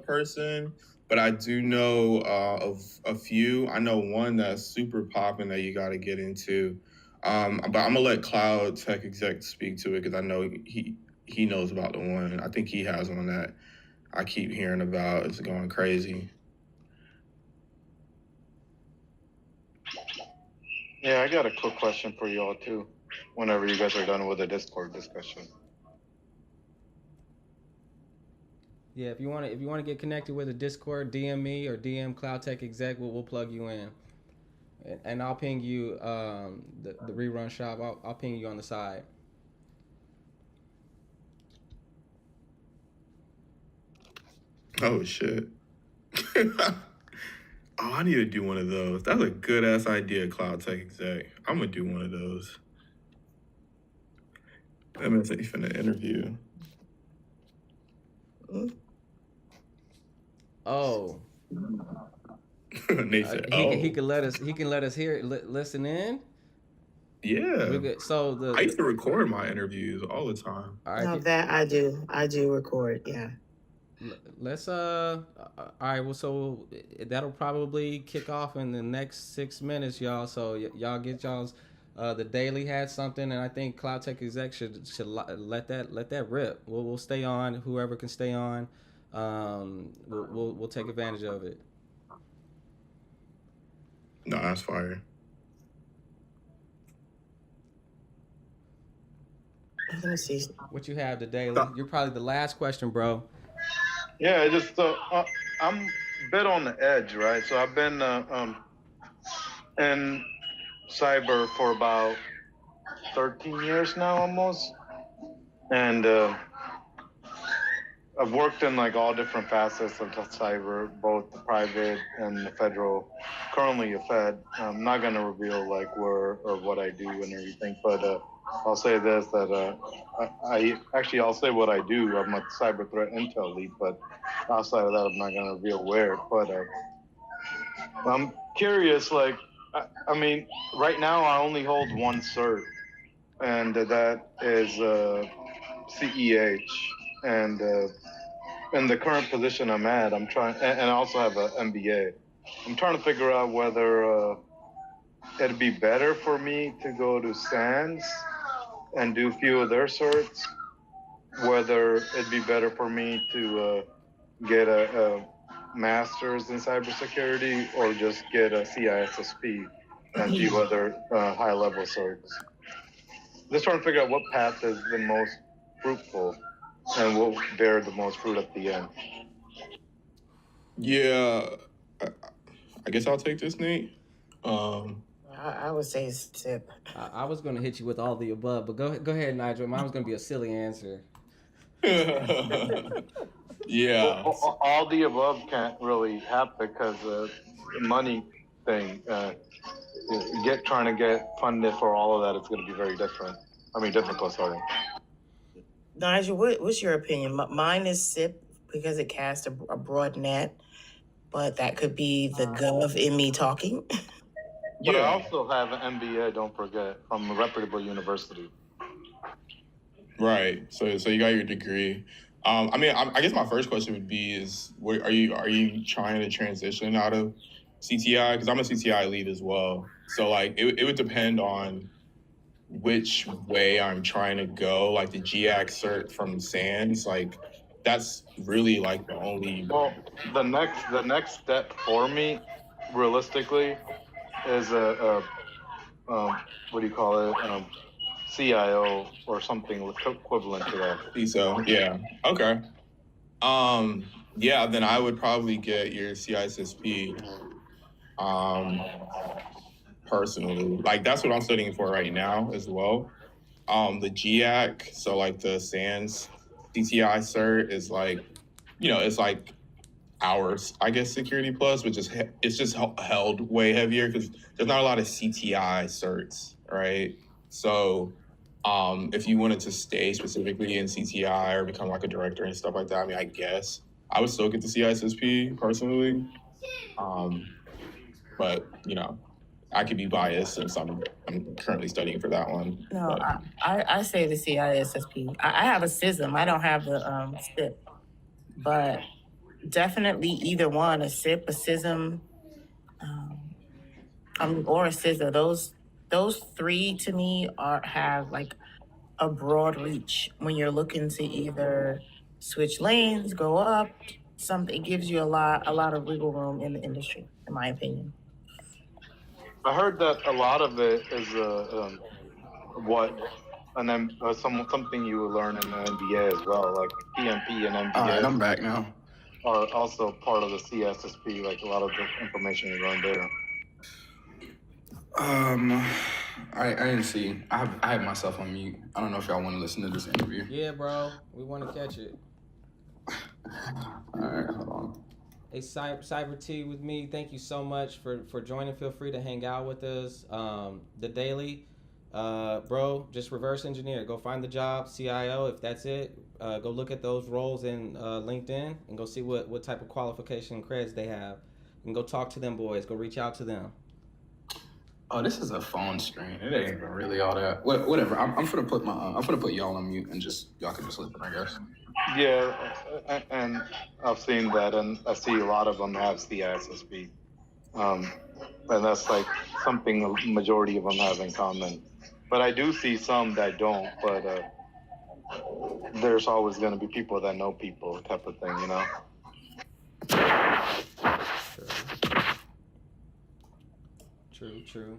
[SPEAKER 7] person, but I do know of a few. I know one that's super popping that you got to get into. But I'm gonna let Cloud Tech Exec speak to it because I know he knows about the one. I think he has one that I keep hearing about. It's going crazy.
[SPEAKER 9] Yeah, I got a quick question for you all too, whenever you guys are done with the Discord discussion.
[SPEAKER 1] Yeah, if you want to get connected with a Discord, DM me or DM Cloud Tech Exec. We'll plug you in, and I'll ping you the rerun shop. I'll ping you on the side.
[SPEAKER 7] Oh shit. Oh, I need to do one of those. That's a good ass idea, Cloud Tech Exec. I'm gonna do one of those. That means he's finna interview.
[SPEAKER 1] Oh,
[SPEAKER 7] Nate said, "Oh,
[SPEAKER 1] he can let us hear listen in."
[SPEAKER 7] yeah."
[SPEAKER 1] We could, so
[SPEAKER 7] I used to record my interviews all the time.
[SPEAKER 1] all right,
[SPEAKER 2] No, that I do. I do record. Yeah.
[SPEAKER 1] let's all right. Well, so that'll probably kick off in the next 6 minutes, y'all. So y'all get y'all's. The Daily had something, and I think Cloud Tech Exec should let that rip. We'll stay on. Whoever can stay on, we'll take advantage of it.
[SPEAKER 7] No, that's fire.
[SPEAKER 2] Let me see.
[SPEAKER 1] What you have, the Daily? You're probably the last question, bro.
[SPEAKER 9] Yeah, I just I'm a bit on the edge, right? So I've been in cyber for about 13 years now, almost, and I've worked in like all different facets of the cyber, both the private and the federal. Currently a Fed. I'm not gonna reveal like where or what I do and everything, but I'll say this that I'll say what I do. I'm a cyber threat intel lead, but outside of that, I'm not gonna reveal where. But I'm curious, like, I mean, right now I only hold one cert, and that is CEH, and in the current position I'm at, I'm trying, and I also have an MBA. I'm trying to figure out whether it'd be better for me to go to SANS and do a few of their certs, whether it'd be better for me to get a master's in cybersecurity or just get a CISSP and a few other high-level certs. Just trying to figure out what path is the most fruitful and will bear the most fruit at the end.
[SPEAKER 7] Yeah, I guess I'll take this, Nate.
[SPEAKER 2] I would say SIP.
[SPEAKER 1] I was gonna hit you with all the above, but go ahead, Nigel. Mine was gonna be a silly answer.
[SPEAKER 7] Yeah.
[SPEAKER 9] Well, all the above can't really happen because the money thing, trying to get funded for all of that is going to be very difficult, sorry.
[SPEAKER 2] Nigel, what's your opinion? Mine is SIP because it casts a broad net, but that could be the gov in me talking.
[SPEAKER 9] But I also have an MBA, don't forget, from a reputable university.
[SPEAKER 7] Right. So you got your degree. I mean, I guess my first question would be is, are you trying to transition out of CTI? Because I'm a CTI lead as well. So like, it would depend on which way I'm trying to go. Like the GAC cert from SANS, like that's really like the only.
[SPEAKER 9] Well, the next step for me, realistically, is what do you call it? CIO or something equivalent to that.
[SPEAKER 7] CISO, yeah. Okay. Yeah, then I would probably get your CISSP. Personally, like that's what I'm studying for right now as well. The GAC, so like the SANS CTI cert is like, it's like hours, I guess, Security Plus, which is it's just held way heavier because there's not a lot of CTI certs, right? So if you wanted to stay specifically in CTI or become like a director and stuff like that, I mean, I guess I would still get the CISSP personally. But I could be biased since I'm currently studying for that one.
[SPEAKER 2] No,
[SPEAKER 7] But
[SPEAKER 2] I say the CISSP. I have a CISM. I don't have the SIP, but definitely either one, a SIP, a CISM, or a CISA. Those three to me have like a broad reach when you're looking to either switch lanes, go up. It gives you a lot of wiggle room in the industry, in my opinion.
[SPEAKER 9] I heard that a lot of it is something you will learn in the MBA as well, like PMP and MBA.
[SPEAKER 5] All right, I'm back now.
[SPEAKER 9] Are also part of the CSSP, like a lot of the information you learn there.
[SPEAKER 5] I didn't see. I had myself on mute. I don't know if y'all want to listen to this interview.
[SPEAKER 1] Yeah, bro. We want to catch it.
[SPEAKER 5] All right, hold on.
[SPEAKER 1] Hey, Cyber T with me. Thank you so much for joining. Feel free to hang out with us. The Daily, bro, just reverse engineer. Go find the job, CIO, if that's it. Go look at those roles in LinkedIn and go see what type of qualification creds they have. And go talk to them boys. Go reach out to them.
[SPEAKER 5] Oh, this is a phone screen. It ain't even really all that. Whatever. I'm gonna put y'all on mute and y'all can just listen, I guess.
[SPEAKER 9] Yeah, and I've seen that, and I see a lot of them have CISSP, and that's like something a majority of them have in common. But I do see some that don't. But there's always going to be people that know people, type of thing,
[SPEAKER 1] True.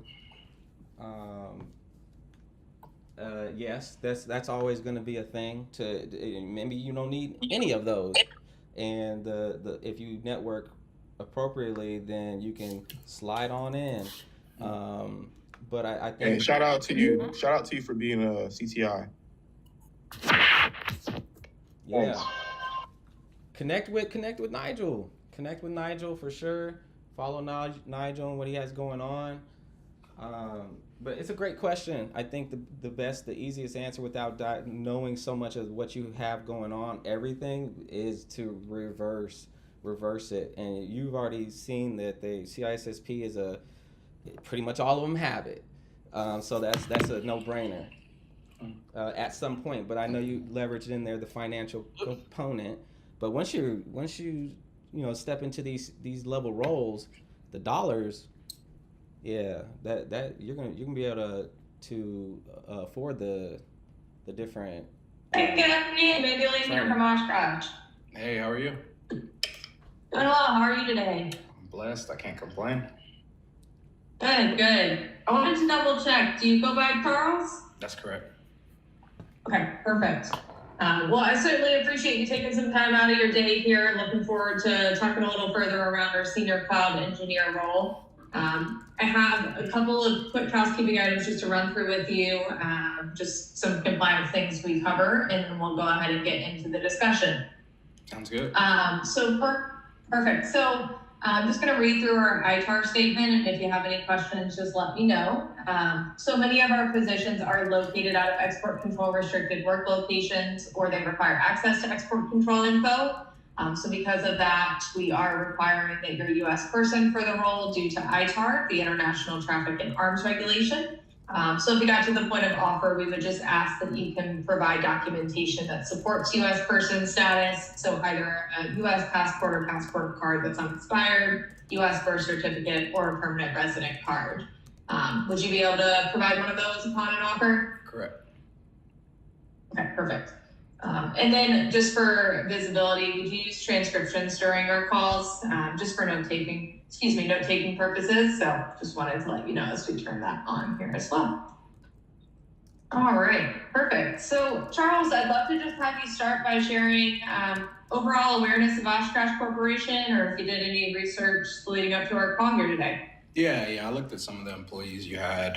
[SPEAKER 1] Yes, that's always going to be a thing. Maybe you don't need any of those, and if you network appropriately, then you can slide on in. But I think.
[SPEAKER 7] And shout out to you for being a CTI.
[SPEAKER 1] Yeah. Connect with Nigel. Connect with Nigel for sure. Follow Nigel and what he has going on. But it's a great question. I think the easiest answer without knowing so much of what you have going on, everything, is to reverse it. And you've already seen that the CISSP is pretty much all of them have it. So that's a no-brainer at some point. But I know you leveraged in there the financial component. But once you step into these level roles, the dollars. Yeah, that you're gonna be able to afford the different.
[SPEAKER 10] Hey, good afternoon, Mandalay here from Oshkosh.
[SPEAKER 5] Hey, how are you?
[SPEAKER 10] Doing well. How are you today?
[SPEAKER 5] I'm blessed. I can't complain.
[SPEAKER 10] Good. I wanted to double check. Do you go by Charles?
[SPEAKER 5] That's correct.
[SPEAKER 10] Okay, perfect. Well, I certainly appreciate you taking some time out of your day here. Looking forward to talking a little further around our senior cloud engineer role. I have a couple of quick housekeeping items just to run through with you, just some compliance things we cover, and then we'll go ahead and get into the discussion.
[SPEAKER 5] Sounds good.
[SPEAKER 10] Perfect. So I'm just going to read through our ITAR statement, and if you have any questions, just let me know. So many of our positions are located out of export control restricted work locations, or they require access to export control info. So because of that, we are requiring that you're a U.S. person for the role due to ITAR, the International Traffic in Arms Regulation. So if you got to the point of offer, we would just ask that you can provide documentation that supports U.S. person status. So either a U.S. passport or passport card that's unexpired, U.S. birth certificate, or a permanent resident card. Would you be able to provide one of those upon an offer?
[SPEAKER 5] Correct.
[SPEAKER 10] Okay, perfect. And then just for visibility, would you use transcriptions during our calls, just for note-taking purposes? So just wanted to let you know as we turn that on here as well. All right, perfect. So Charles, I'd love to just have you start by sharing overall awareness of Oshkosh Corporation, or if you did any research leading up to our call here today.
[SPEAKER 5] Yeah, I looked at some of the employees you had.